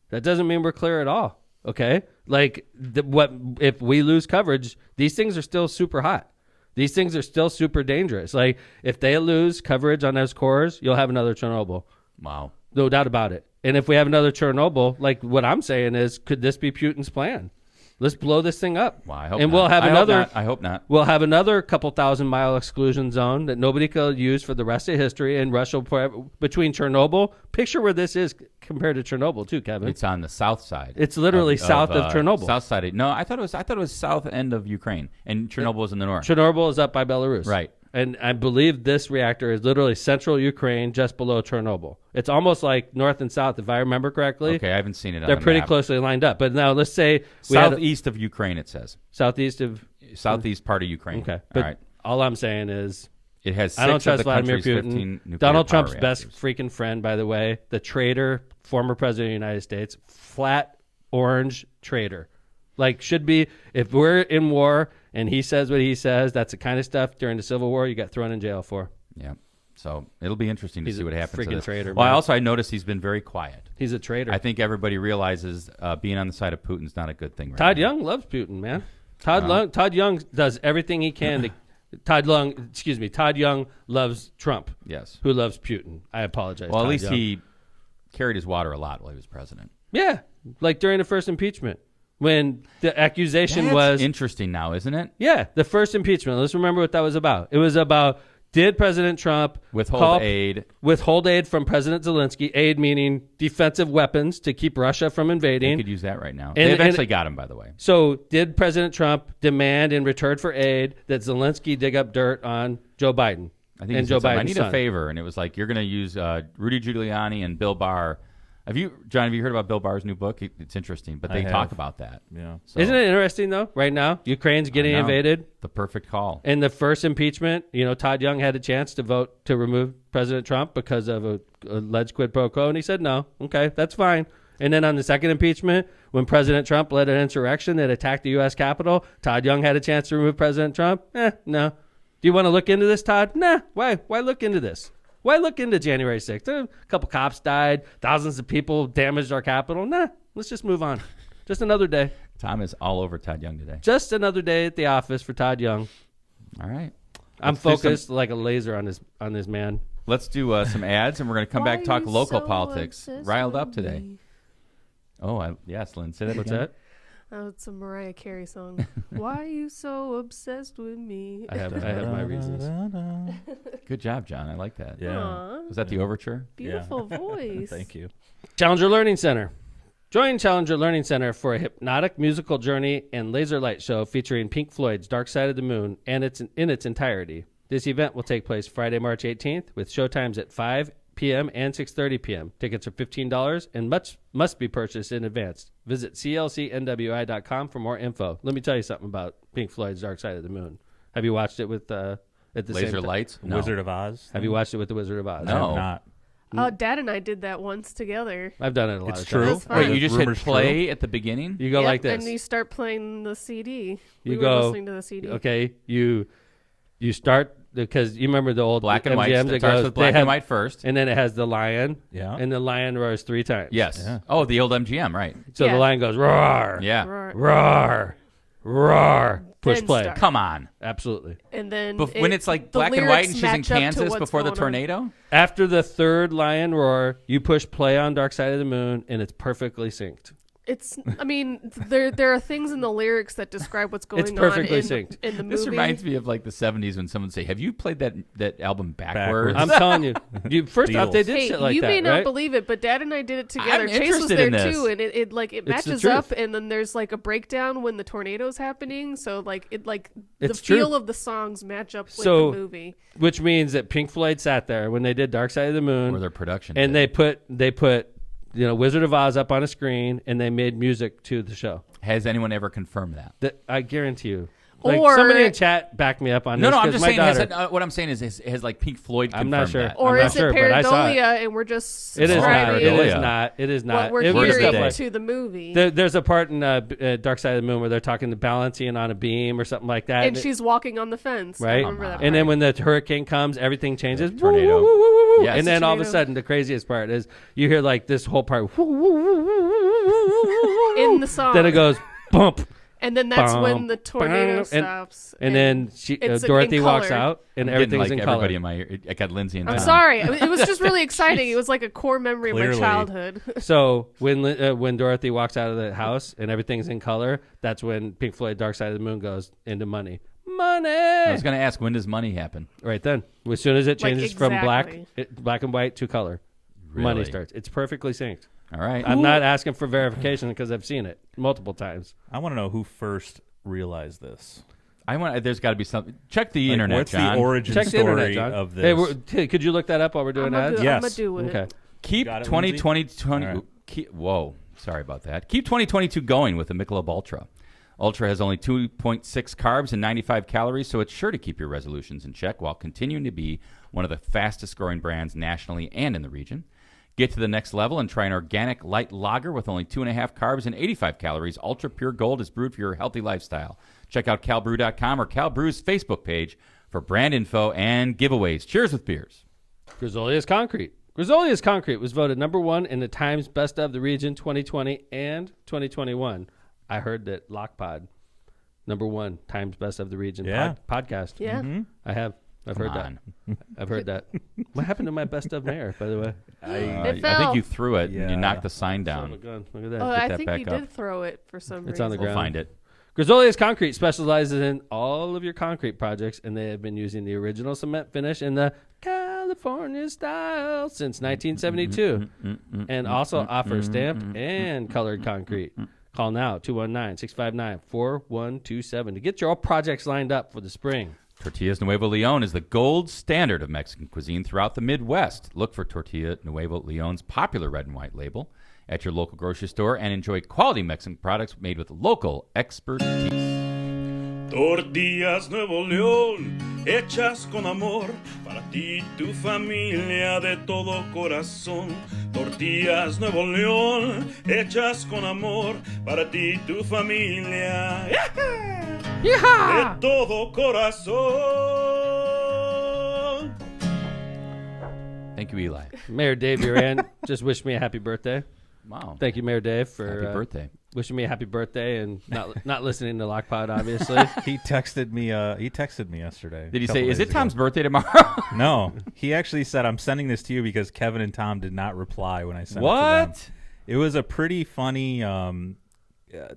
Speaker 1: That doesn't mean we're clear at all. Okay, like what if we lose coverage? These things are still super hot. These things are still super dangerous. Like if they lose coverage on those cores, you'll have another Chernobyl.
Speaker 2: Wow,
Speaker 1: no doubt about it. And if we have another Chernobyl, like what I'm saying is, could this be Putin's plan? Let's blow this thing up.
Speaker 2: Well, I hope
Speaker 1: and
Speaker 2: not.
Speaker 1: we'll have another.
Speaker 2: I hope not.
Speaker 1: We'll have another couple 1,000-mile exclusion zone that nobody could use for the rest of history. And Russia will forever, between Chernobyl. Picture where this is compared to Chernobyl, too, Kevin.
Speaker 2: It's on the south side.
Speaker 1: It's literally south of Chernobyl.
Speaker 2: South side. No, I thought it was south end of Ukraine, and Chernobyl was in the north.
Speaker 1: Chernobyl is up by Belarus.
Speaker 2: Right.
Speaker 1: And I believe this reactor is literally central Ukraine, just below Chernobyl. It's almost like north and south, if I remember correctly.
Speaker 2: Okay, I haven't seen it on
Speaker 1: They're
Speaker 2: the
Speaker 1: pretty
Speaker 2: map.
Speaker 1: closely lined up. But now let's say
Speaker 2: southeast of Ukraine, it says.
Speaker 1: Southeast
Speaker 2: part of Ukraine.
Speaker 1: Okay.
Speaker 2: All right.
Speaker 1: All I'm saying is
Speaker 2: it has 6
Speaker 1: I don't
Speaker 2: of
Speaker 1: trust
Speaker 2: the
Speaker 1: Vladimir
Speaker 2: country's
Speaker 1: Putin.
Speaker 2: 15 nuclear
Speaker 1: Donald
Speaker 2: power
Speaker 1: Trump's best
Speaker 2: reactors.
Speaker 1: freaking friend, by the way, the traitor, former president of the United States, flat orange traitor. Like, should be, if we're in war and he says what he says, that's the kind of stuff during the Civil War you got thrown in jail for.
Speaker 2: Yeah. So it'll be interesting to
Speaker 1: He's
Speaker 2: see what
Speaker 1: a
Speaker 2: happens.
Speaker 1: freaking traitor,
Speaker 2: Well,
Speaker 1: man.
Speaker 2: I noticed he's been very quiet.
Speaker 1: He's a traitor.
Speaker 2: I think everybody realizes being on the side of Putin's not a good thing right
Speaker 1: Todd
Speaker 2: now.
Speaker 1: Young loves Putin, man. Todd Young does everything he can to. Todd Young loves Trump.
Speaker 2: Yes.
Speaker 1: Who loves Putin? I apologize.
Speaker 2: Well, at
Speaker 1: Todd
Speaker 2: least
Speaker 1: Young.
Speaker 2: he carried his water a lot while he was president.
Speaker 1: Yeah, like during the first impeachment when the accusation
Speaker 2: That's
Speaker 1: was
Speaker 2: interesting now, isn't it?
Speaker 1: Yeah, the first impeachment. Let's remember what that was about. It was about, did President Trump
Speaker 2: Withhold aid
Speaker 1: from President Zelensky, aid meaning defensive weapons to keep Russia from invading.
Speaker 2: They could use that right now. They eventually got him, by the way.
Speaker 1: So did President Trump demand in return for aid that Zelensky dig up dirt on Joe Biden?
Speaker 2: I think I need a favor, and it was like, you're going to use Rudy Giuliani and Bill Barr. John, have you heard about Bill Barr's new book? It's interesting, but they talk about that.
Speaker 3: Yeah.
Speaker 2: So,
Speaker 1: Isn't it interesting, though, right now? Ukraine's getting invaded.
Speaker 2: The perfect call.
Speaker 1: In the first impeachment, Todd Young had a chance to vote to remove President Trump because of a alleged quid pro quo, and he said no. Okay, that's fine. And then on the second impeachment, when President Trump led an insurrection that attacked the U.S. Capitol, Todd Young had a chance to remove President Trump. No. Do you want to look into this, Todd? Nah. Why? Why look into this? Why look into January 6th? A couple cops died. Thousands of people damaged our Capitol. Nah, let's just move on. Just another day.
Speaker 2: Tom is all over Todd Young today.
Speaker 1: Just another day at the office for Todd Young.
Speaker 2: All right.
Speaker 1: I'm focused like a laser on this man.
Speaker 2: Let's do some ads, and we're going to come back and talk local politics. Riled up today.
Speaker 4: Me?
Speaker 2: Oh, yes, Lynn. Say that
Speaker 1: What's
Speaker 2: again.
Speaker 1: that?
Speaker 4: Oh, it's a Mariah Carey song. Why are you so obsessed with me?
Speaker 1: I have my reasons.
Speaker 2: Good job, John. I like that.
Speaker 3: Yeah.
Speaker 4: Aw,
Speaker 2: Was that the overture?
Speaker 4: beautiful voice.
Speaker 3: Thank you.
Speaker 1: Challenger Learning Center. Join Challenger Learning Center for a hypnotic musical journey and laser light show featuring Pink Floyd's Dark Side of the Moon and in its entirety. This event will take place Friday, March 18th with showtimes at 5 p.m. and 6:30 p.m. Tickets are $15 and must be purchased in advance. Visit clcnwi.com for more info. Let me tell you something about Pink Floyd's Dark Side of the Moon. Have you watched it with at the
Speaker 2: Laser
Speaker 1: same time?
Speaker 2: lights? No.
Speaker 3: Wizard of Oz.
Speaker 1: Have you watched it with the Wizard of Oz?
Speaker 3: I
Speaker 2: No.
Speaker 3: have not.
Speaker 4: Oh, Dad and I did that once together.
Speaker 1: I've done it a lot
Speaker 3: It's
Speaker 1: of
Speaker 3: true?
Speaker 1: times.
Speaker 4: That's fine.
Speaker 2: Wait, you just hit
Speaker 3: Rumors
Speaker 2: play at the beginning?
Speaker 1: You go
Speaker 4: Yep,
Speaker 1: like this.
Speaker 4: and you start playing the CD.
Speaker 1: You
Speaker 4: we
Speaker 1: go-
Speaker 4: were listening to the CD.
Speaker 1: Okay, you start because you remember the old
Speaker 2: Black and white.
Speaker 1: MGMs.
Speaker 2: It
Speaker 1: It
Speaker 2: starts
Speaker 1: goes,
Speaker 2: with black
Speaker 1: they
Speaker 2: and
Speaker 1: have-
Speaker 2: white first.
Speaker 1: and then it has the lion.
Speaker 3: Yeah.
Speaker 1: And the lion roars 3 times.
Speaker 2: Yes.
Speaker 3: Yeah.
Speaker 2: Oh, the old MGM, right.
Speaker 1: So
Speaker 4: Yeah.
Speaker 1: the lion goes roar,
Speaker 2: Yeah.
Speaker 4: Roar.
Speaker 1: roar, roar. Push
Speaker 4: Then
Speaker 1: play.
Speaker 4: start.
Speaker 2: Come on.
Speaker 1: Absolutely.
Speaker 4: And then
Speaker 2: When it's like
Speaker 4: the
Speaker 2: black and white and
Speaker 4: lyrics
Speaker 2: she's in
Speaker 4: match up to
Speaker 2: Kansas
Speaker 4: what's
Speaker 2: before the
Speaker 4: going on.
Speaker 2: tornado?
Speaker 1: After the third lion roar, you push play on Dark Side of the Moon, and it's perfectly synced.
Speaker 4: It's, I mean, there are things in the lyrics that describe what's going
Speaker 1: It's
Speaker 4: on
Speaker 1: perfectly
Speaker 4: in,
Speaker 1: synced.
Speaker 4: in the movie.
Speaker 2: This reminds me of like the 70s when someone would say, have you played that album backwards?
Speaker 1: I'm telling you. First off, they
Speaker 3: Beatles.
Speaker 1: did
Speaker 4: Hey,
Speaker 1: shit like
Speaker 4: you
Speaker 1: that,
Speaker 4: may not
Speaker 1: right?
Speaker 4: believe it, but Dad and I did it together.
Speaker 2: I'm
Speaker 4: Chase was
Speaker 2: interested
Speaker 4: there
Speaker 2: in this.
Speaker 4: too, and it
Speaker 1: the
Speaker 4: matches
Speaker 1: truth.
Speaker 4: up, and then there's like a breakdown when the tornado's happening. So like the
Speaker 1: It's
Speaker 4: feel
Speaker 1: true.
Speaker 4: of the songs match up with
Speaker 1: So-
Speaker 4: the movie.
Speaker 1: Which means that Pink Floyd sat there when they did Dark Side of the Moon,
Speaker 2: Or their production.
Speaker 1: and
Speaker 2: did.
Speaker 1: they put Wizard of Oz up on a screen, and they made music to the show.
Speaker 2: Has anyone ever confirmed that?
Speaker 1: That I guarantee you. Like,
Speaker 4: Or-
Speaker 1: somebody in chat back me up on
Speaker 2: No,
Speaker 1: this.
Speaker 2: no, I'm
Speaker 1: 'cause
Speaker 2: just
Speaker 1: my
Speaker 2: saying.
Speaker 1: daughter,
Speaker 2: What I'm saying is, has like Pink Floyd
Speaker 1: I'm
Speaker 2: confirmed
Speaker 1: not sure.
Speaker 2: that?
Speaker 4: Or
Speaker 1: I'm not
Speaker 4: is
Speaker 1: sure,
Speaker 4: it
Speaker 1: but I saw it.
Speaker 4: pareidolia, and we're just
Speaker 1: It is not.
Speaker 4: subscribing
Speaker 1: It is
Speaker 2: Pareidolia.
Speaker 1: not. It is not.
Speaker 4: what we're
Speaker 1: It was
Speaker 4: hearing
Speaker 1: stuff like-
Speaker 4: to the movie.
Speaker 1: There's a part in Dark Side of the Moon where they're talking to balancing on a beam or something like that.
Speaker 4: and she's walking on the fence. I
Speaker 1: right?
Speaker 4: remember that
Speaker 1: And then
Speaker 4: part.
Speaker 1: when the hurricane comes, everything changes.
Speaker 2: The tornado.
Speaker 1: Woo, woo, woo, woo, woo.
Speaker 2: Yes.
Speaker 1: And then all of a
Speaker 4: Tornado.
Speaker 1: sudden, the craziest part is you hear like this whole part.
Speaker 4: in the song.
Speaker 1: Then it goes bump.
Speaker 4: And then that's when the tornado stops.
Speaker 1: And then Dorothy walks out, and everything's in color.
Speaker 2: Everybody in my ear. I got Lindsay in
Speaker 4: I'm sorry. It was just really exciting. It was like a core memory of my childhood.
Speaker 1: So when Dorothy walks out of the house and everything's in color, that's when Pink Floyd Dark Side of the Moon goes into money. Money!
Speaker 2: I was going to ask, when does money happen?
Speaker 1: Right then. As soon as it changes from black and white to color, money starts. It's perfectly synced.
Speaker 2: All right.
Speaker 1: I'm not asking for verification because I've seen it multiple times.
Speaker 3: I want to know who first realized this.
Speaker 2: There's got to be something. Check the internet,
Speaker 3: what's
Speaker 2: John.
Speaker 3: the origin story of this?
Speaker 1: Hey, could you look that up while we're doing ads?
Speaker 3: Yes.
Speaker 4: I'm going to do it.
Speaker 1: Okay.
Speaker 2: Keep 2020. Whoa. Sorry about that. Keep 2022 going with the Michelob Ultra. Ultra has only 2.6 carbs and 95 calories, so it's sure to keep your resolutions in check while continuing to be one of the fastest growing brands nationally and in the region. Get to the next level and try an organic light lager with only 2.5 carbs and 85 calories. Ultra Pure Gold is brewed for your healthy lifestyle. Check out calbrew.com or Cal Brew's Facebook page for brand info and giveaways. Cheers with beers.
Speaker 1: Grizzolia's Concrete. Grizzolia's Concrete was voted number 1 in the Times Best of the Region 2020 and 2021. I heard that Lockpod, number 1 Times Best of the Region podcast.
Speaker 4: Yeah.
Speaker 1: Mm-hmm. I have. I've heard that. I've heard that. What happened to my Best of Mayor, by the way?
Speaker 2: I think you threw it and you knocked the sign down.
Speaker 1: Look at that.
Speaker 4: Oh, I think you did throw it for some reason.
Speaker 1: It's on the ground.
Speaker 2: We'll find it.
Speaker 1: Grizzolia's Concrete specializes in all of your concrete projects, and they have been using the original cement finish in the California style since 1972, and also offer stamped and colored concrete. Call now, 219-659-4127 to get your projects lined up for the spring.
Speaker 2: Tortillas Nuevo Leon is the gold standard of Mexican cuisine throughout the Midwest. Look for Tortilla Nuevo Leon's popular red and white label at your local grocery store and enjoy quality Mexican products made with local expertise.
Speaker 5: Tortillas Nuevo León, hechas con amor, para ti y tu familia de todo corazón. Tortillas Nuevo León, hechas con amor, para ti y tu familia. De todo corazón.
Speaker 2: Thank you, Eli.
Speaker 1: Mayor Dave Uran just wished me a happy birthday.
Speaker 2: Wow.
Speaker 1: Thank you, Mayor Dave, for
Speaker 2: happy birthday.
Speaker 1: Wishing me a happy birthday and not listening to Lockpod, obviously.
Speaker 3: He texted me yesterday.
Speaker 2: Did he say, is it Tom's birthday tomorrow?
Speaker 3: No. He actually said, I'm sending this to you because Kevin and Tom did not reply when I sent it to them.
Speaker 2: What?
Speaker 3: It was a pretty funny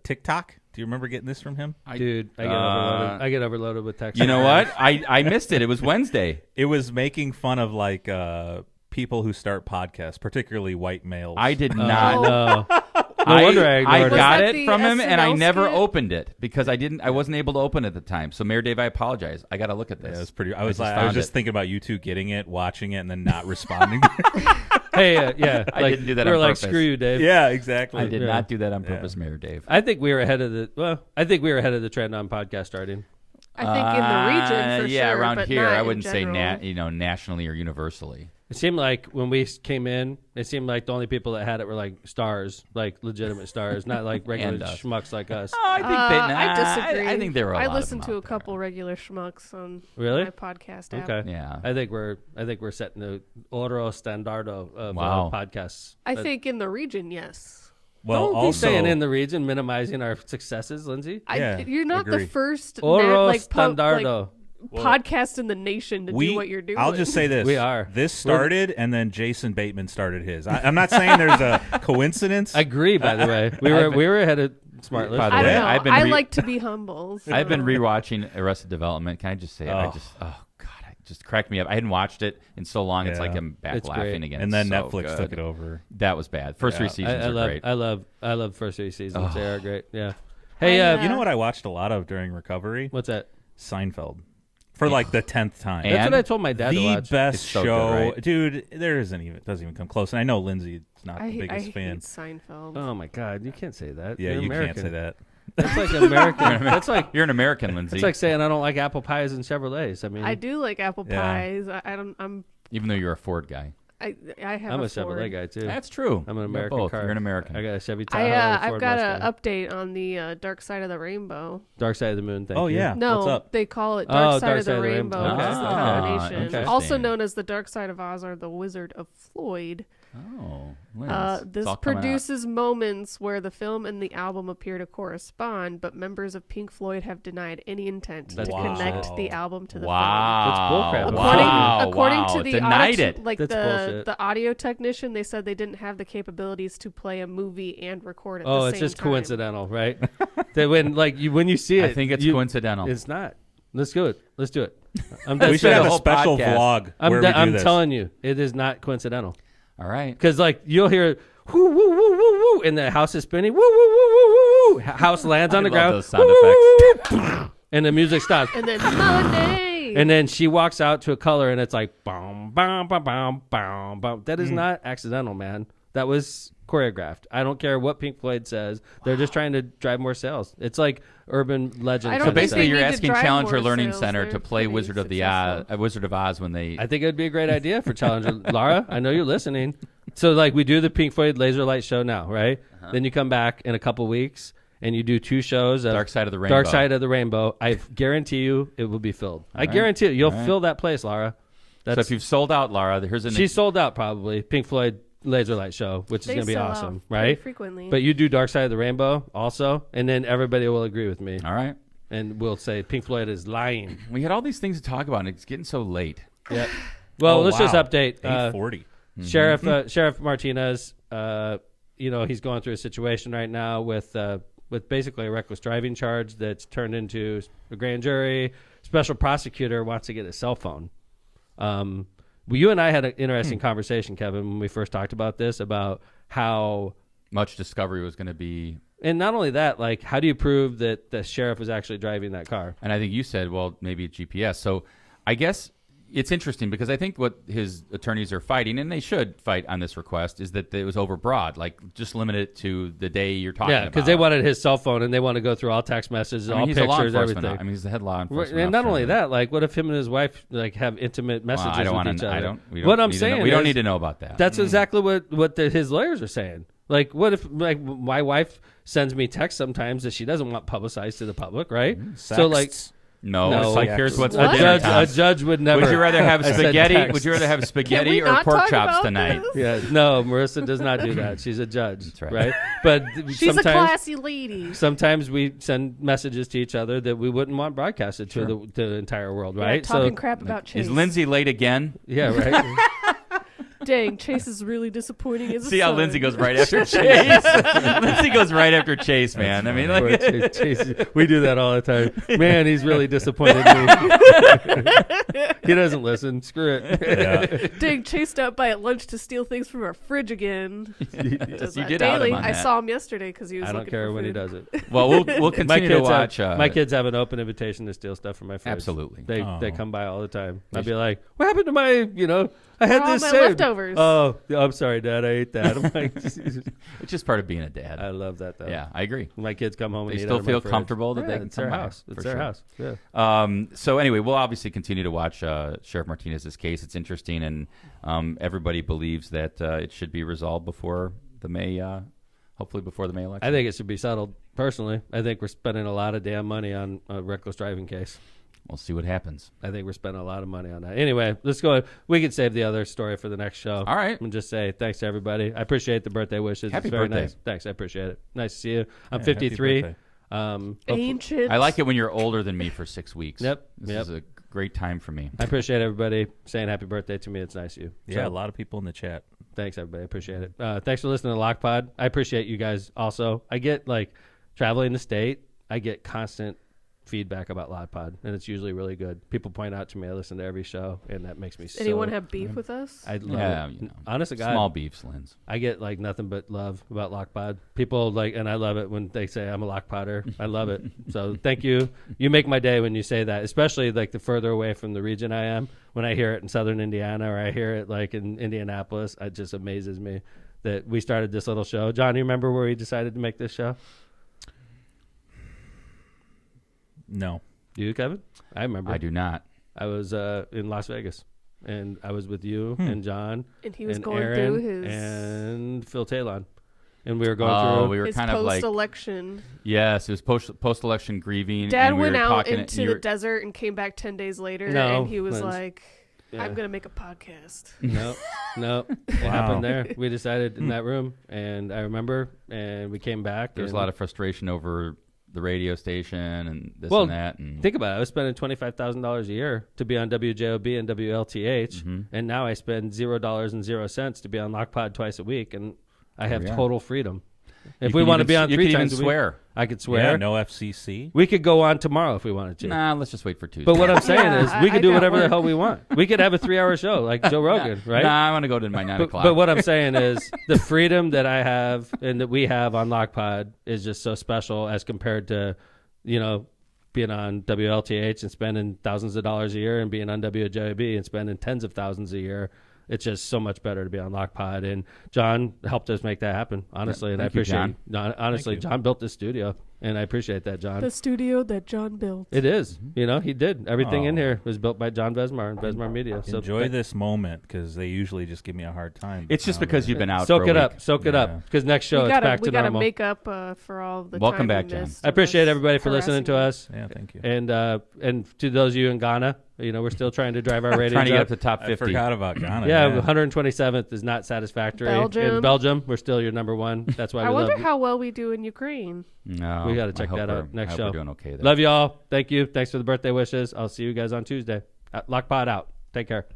Speaker 3: TikTok. Do you remember getting this from him?
Speaker 1: Dude, I get overloaded with text.
Speaker 2: You know what? I missed it. It was Wednesday.
Speaker 3: It was making fun of like people who start podcasts, particularly white males.
Speaker 2: I did not know.
Speaker 1: No wonder I
Speaker 2: got it from him, and I
Speaker 4: SNL
Speaker 2: never
Speaker 4: skit?
Speaker 2: opened it because I wasn't able to open it at the time. So, Mayor Dave, I apologize. I got to look at this.
Speaker 3: Yeah, it was pretty. I was
Speaker 2: found
Speaker 3: just
Speaker 2: it.
Speaker 3: thinking about you two getting it, watching it, and then not responding.
Speaker 1: Hey, yeah.
Speaker 2: I didn't do that
Speaker 1: we were
Speaker 2: on
Speaker 1: like,
Speaker 2: purpose.
Speaker 1: screw you, Dave.
Speaker 3: Yeah, exactly.
Speaker 2: I did not do that on purpose, Mayor Dave.
Speaker 1: I think we were ahead of the trend on podcast starting.
Speaker 4: I think in the region for
Speaker 2: yeah,
Speaker 4: sure,
Speaker 2: around
Speaker 4: but
Speaker 2: here,
Speaker 4: not
Speaker 2: I
Speaker 4: in
Speaker 2: wouldn't say
Speaker 4: general.
Speaker 2: nationally or universally.
Speaker 1: It seemed like when we came in, it seemed like the only people that had it were like stars, like legitimate stars, not like regular schmucks like us.
Speaker 2: Oh, I think
Speaker 4: I disagree.
Speaker 2: I think there were a lot
Speaker 4: listened
Speaker 2: of
Speaker 4: to
Speaker 2: them
Speaker 4: a
Speaker 2: out there.
Speaker 4: couple regular schmucks on
Speaker 1: Really?
Speaker 4: my podcast app.
Speaker 1: Okay.
Speaker 2: Yeah.
Speaker 1: I think we're setting the oro standardo of podcasts.
Speaker 4: I think in the region, yes.
Speaker 3: Well,
Speaker 1: Don't
Speaker 3: also,
Speaker 1: be saying in the region, minimizing our successes, Lindsay.
Speaker 4: You're not
Speaker 3: agree.
Speaker 4: the first
Speaker 1: Oro standardo.
Speaker 4: podcast in the nation to do what you're doing.
Speaker 3: I'll just say this:
Speaker 1: We are.
Speaker 3: This started, and then Jason Bateman started his. I'm not saying there's a coincidence.
Speaker 1: I agree. By the way, we were ahead of Smart List.
Speaker 2: By the
Speaker 4: I
Speaker 2: way,
Speaker 4: don't know.
Speaker 2: I've been
Speaker 4: I like to be humble. So.
Speaker 2: I've been rewatching Arrested Development. Can I just say it?
Speaker 3: Oh.
Speaker 2: It just cracked me up. I hadn't watched it in so long. It's like I'm back
Speaker 1: It's
Speaker 2: laughing
Speaker 1: great.
Speaker 2: again.
Speaker 3: And then
Speaker 2: It's so
Speaker 3: Netflix
Speaker 2: good.
Speaker 3: took it over.
Speaker 2: That was bad. First three seasons
Speaker 1: I
Speaker 2: are
Speaker 1: love,
Speaker 2: great.
Speaker 1: I love first three seasons. They are great. Yeah. Hey,
Speaker 3: You know what I watched a lot of during recovery?
Speaker 1: what's that?
Speaker 3: Seinfeld. For like the 10th time.
Speaker 2: And
Speaker 1: That's what I told my dad to
Speaker 3: The
Speaker 1: watch.
Speaker 3: best
Speaker 2: It's so good,
Speaker 3: show,
Speaker 2: right?
Speaker 3: dude. There isn't even. It doesn't even come close. And I know Lindsay's not
Speaker 4: I
Speaker 3: the biggest
Speaker 4: hate
Speaker 3: fan.
Speaker 4: Seinfeld.
Speaker 1: Oh my God, you can't say that.
Speaker 3: Yeah,
Speaker 1: You're
Speaker 3: you
Speaker 1: American.
Speaker 3: can't say that.
Speaker 1: That's like American. That's like
Speaker 2: You're an American, Lindsay.
Speaker 1: it's like saying I don't like apple pies and Chevrolets. I mean,
Speaker 4: I do like apple
Speaker 3: Yeah.
Speaker 4: pies. I don't.
Speaker 2: Even though you're a Ford guy.
Speaker 4: I have.
Speaker 1: I'm a
Speaker 4: Ford.
Speaker 1: Chevrolet guy too.
Speaker 2: That's true.
Speaker 1: I'm an
Speaker 2: You're
Speaker 1: American
Speaker 2: both.
Speaker 1: car.
Speaker 2: You're an American.
Speaker 1: I got a Chevy Tahoe. and a
Speaker 4: I've
Speaker 1: Ford
Speaker 4: got
Speaker 1: Mustang.
Speaker 4: an update on the Dark Side of the Rainbow.
Speaker 1: Dark Side of the Moon. Thank
Speaker 3: Oh,
Speaker 1: you.
Speaker 3: yeah.
Speaker 4: No,
Speaker 3: What's up?
Speaker 4: they call it
Speaker 1: Oh,
Speaker 4: Dark Side of the Rainbow.
Speaker 1: Okay.
Speaker 4: That's the
Speaker 2: Ah,
Speaker 4: combination.
Speaker 2: interesting.
Speaker 4: Also known as the Dark Side of Oz or the Wizard of Floyd.
Speaker 2: Oh, Linz.
Speaker 4: This produces moments where the film and the album appear to correspond, but members of Pink Floyd have denied any intent to connect the album to the film.
Speaker 1: That's bullcrap.
Speaker 4: According to the
Speaker 2: denied it.
Speaker 4: The audio technician, they said they didn't have the capabilities to play a movie and record at the same time.
Speaker 1: Oh, it's just coincidental, right? That when you see it,
Speaker 2: I think it's coincidental.
Speaker 1: It's not. Let's do it. We
Speaker 3: should have a special vlog.
Speaker 1: I'm telling you, it is not coincidental.
Speaker 2: All right.
Speaker 1: Because you'll hear woo woo woo woo woo, and the house is spinning. Woo woo woo woo woo. House lands on the ground.
Speaker 2: Those sound effects.
Speaker 1: And the music stops.
Speaker 4: And then Monday.
Speaker 1: And then she walks out to a color, and it's like bum bum bum bum bum bum. That is not accidental, man. That was choreographed. I don't care what Pink Floyd says. They're just trying to drive more sales. It's like urban legend.
Speaker 2: So basically, you're asking Challenger Learning Center to play Wizard of Oz when they.
Speaker 1: I think it would be a great idea for Challenger. Laura, I know you're listening. So we do the Pink Floyd Laser Light show now, right? Then you come back in a couple weeks and you do 2 shows of
Speaker 2: Dark Side of the Rainbow.
Speaker 1: Dark Side of the Rainbow. I guarantee you it will be filled. I guarantee you'll fill that place, Laura.
Speaker 2: So if you've sold out, Laura,
Speaker 1: she's sold out probably. Pink Floyd Laser Light show, which is going to be awesome, right?
Speaker 4: Frequently.
Speaker 1: But you do Dark Side of the Rainbow also, and then everybody will agree with me.
Speaker 2: All right.
Speaker 1: And we'll say Pink Floyd is lying.
Speaker 2: We had all these things to talk about, and it's getting so late.
Speaker 1: Yeah. Well, let's just update.
Speaker 3: 8:40.
Speaker 1: Sheriff Martinez, he's going through a situation right now with basically a reckless driving charge that's turned into a grand jury. Special prosecutor wants to get his cell phone. Well, you and I had an interesting conversation, Kevin, when we first talked about this, about how
Speaker 2: much discovery was going to be.
Speaker 1: And not only that, how do you prove that the sheriff was actually driving that car?
Speaker 2: And I think you said, well, maybe GPS. So I guess it's interesting because I think what his attorneys are fighting, and they should fight on this request, is that it was overbroad. Just limit it to the day you're talking about.
Speaker 1: Yeah, because they wanted his cell phone, and they want to go through all text messages, all pictures, everything.
Speaker 2: He's the head law enforcement
Speaker 1: And not only that, what if him and his wife have intimate messages with each other?
Speaker 2: We don't need to know about that.
Speaker 1: That's exactly what his lawyers are saying. What if my wife sends me texts sometimes that she doesn't want publicized to the public, right?
Speaker 3: Sexts.
Speaker 1: No,
Speaker 2: here's what's
Speaker 1: a judge would never.
Speaker 2: Would you rather have spaghetti? Would you rather have spaghetti or pork chops tonight?
Speaker 1: Yeah, no, Marissa does not do that. She's a judge,
Speaker 2: that's
Speaker 1: right? But
Speaker 4: she's a classy lady.
Speaker 1: Sometimes we send messages to each other that we wouldn't want broadcasted to the entire world, right?
Speaker 4: Talking crap about Chase.
Speaker 2: Is Lindsay late again?
Speaker 1: Yeah, right.
Speaker 4: Dang, Chase is really disappointing as a
Speaker 2: See how
Speaker 4: son.
Speaker 2: Lindsay goes right after Chase? Lindsay goes right after Chase, man. I mean,
Speaker 1: Chase, we do that all the time. Man, he's really disappointed me. He doesn't listen. Screw it.
Speaker 3: Yeah.
Speaker 4: Dang, Chase stopped by at lunch to steal things from our fridge again.
Speaker 2: You did
Speaker 4: daily.
Speaker 2: out
Speaker 4: I saw him yesterday because he was.
Speaker 1: I don't care when he does it.
Speaker 2: Well, we'll continue to watch.
Speaker 1: My kids have an open invitation to steal stuff from my fridge.
Speaker 2: Absolutely.
Speaker 1: They come by all the time. I'd be like, "What happened to my I had this
Speaker 4: my
Speaker 1: saved.
Speaker 4: leftovers.
Speaker 1: Oh, I'm sorry, Dad. I ate that." I'm like,
Speaker 2: it's just part of being a dad.
Speaker 1: I love that, though.
Speaker 2: Yeah, I agree.
Speaker 1: My kids come home and
Speaker 2: they
Speaker 1: eat
Speaker 2: still
Speaker 1: out of
Speaker 2: feel
Speaker 1: my fridge.
Speaker 2: comfortable that they can
Speaker 1: it's
Speaker 2: come
Speaker 1: their
Speaker 2: by.
Speaker 1: house. It's their house. Yeah.
Speaker 2: So anyway, we'll obviously continue to watch Sheriff Martinez's case. It's interesting, and everybody believes that it should be resolved before the May. Hopefully before the May election.
Speaker 1: I think it should be settled. Personally, I think we're spending a lot of damn money on a reckless driving case.
Speaker 2: We'll see what happens.
Speaker 1: I think we're spending a lot of money on that. Anyway, let's go. We can save the other story for the next show.
Speaker 2: All right.
Speaker 1: And just say thanks to everybody. I appreciate the birthday wishes.
Speaker 2: Happy
Speaker 1: it's very
Speaker 2: birthday.
Speaker 1: Nice. Thanks. I appreciate it. Nice to see you. I'm 53.
Speaker 4: Ancient.
Speaker 2: I like it when you're older than me for 6 weeks.
Speaker 1: Yep.
Speaker 2: This is a great time for me.
Speaker 1: I appreciate everybody saying happy birthday to me. It's nice of you.
Speaker 3: Yeah, a lot of people in the chat.
Speaker 1: Thanks, everybody. I appreciate it. Thanks for listening to LockPod. I appreciate you guys also. I get, traveling the state, I get constant feedback about LockPod, and it's usually really good. People point out to me I listen to every show, and that makes me
Speaker 4: Anyone have beef with us?
Speaker 1: I love it. Honest to God,
Speaker 2: small beefs, Linz.
Speaker 1: I get nothing but love about LockPod. People and I love it when they say I'm a LockPodder. I love it. So thank you. You make my day when you say that, especially the further away from the region I am. When I hear it in Southern Indiana or I hear it in Indianapolis, it just amazes me that we started this little show. John, you remember where we decided to make this show?
Speaker 3: No.
Speaker 1: Do you, Kevin? I remember.
Speaker 2: I do not.
Speaker 1: I was in Las Vegas, and I was with you and John
Speaker 4: and he was going
Speaker 1: Aaron
Speaker 4: through his
Speaker 1: and Phil Talon, and we were going through.
Speaker 2: We were
Speaker 4: his
Speaker 2: kind of
Speaker 4: post-election.
Speaker 2: Yes, it was post-election grieving.
Speaker 4: Dad
Speaker 2: and we
Speaker 4: went
Speaker 2: were
Speaker 4: out
Speaker 2: talking,
Speaker 4: into the desert and came back 10 days later,
Speaker 1: No,
Speaker 4: and he was
Speaker 1: Linz.
Speaker 4: like, I'm going to make a podcast.
Speaker 1: No. It happened there. We decided in that room, and I remember, and we came back.
Speaker 2: There was a lot of frustration over the radio station and this and that. And
Speaker 1: think about it. I was spending $25,000 a year to be on WJOB and WLTH, and now I spend $0.00 to be on Lockpod twice a week, and I have total freedom. If we want to be on 3 times a week,
Speaker 2: swear.
Speaker 1: I could swear.
Speaker 3: Yeah, no FCC.
Speaker 1: We could go on tomorrow if we wanted to.
Speaker 2: Nah, let's just wait for Tuesday.
Speaker 1: But what I'm saying is we could do whatever the hell we want. We could have a 3-hour show like Joe Rogan, right?
Speaker 2: Nah, I want to go to my 9 o'clock.
Speaker 1: But what I'm saying is the freedom that I have and that we have on Lockpod is just so special as compared to, being on WLTH and spending thousands of dollars a year and being on WJB and spending tens of thousands a year. It's just so much better to be on Lockpod, and John helped us make that happen, honestly, and I appreciate it. Honestly, John built this studio, and I appreciate that, John.
Speaker 4: The studio that John built.
Speaker 1: It is. He did. Everything in here was built by John Vesmar and Vesmar Media. So
Speaker 3: enjoy this moment, because they usually just give me a hard time.
Speaker 2: It's just because you've been out
Speaker 1: Soak
Speaker 2: for a
Speaker 1: it up.
Speaker 2: week.
Speaker 1: Soak it up, because next show it's back to normal.
Speaker 4: We got to make up for all the
Speaker 2: Welcome
Speaker 4: time
Speaker 2: back,
Speaker 4: we
Speaker 2: John.
Speaker 4: missed.
Speaker 1: I appreciate everybody for listening to us.
Speaker 3: Yeah, thank you.
Speaker 1: And to those of you in Ghana, we're still trying to drive our ratings
Speaker 2: trying to get
Speaker 1: up
Speaker 2: up to top 50.
Speaker 3: I forgot about Ghana.
Speaker 1: Yeah, 127th is not satisfactory. In Belgium, we're still your number one. That's why
Speaker 4: I wonder how well we do in Ukraine.
Speaker 2: No,
Speaker 1: we got to check that out next show.
Speaker 2: We're doing okay there.
Speaker 1: Love you all. Thank you. Thanks for the birthday wishes. I'll see you guys on Tuesday. Lockpod out. Take care.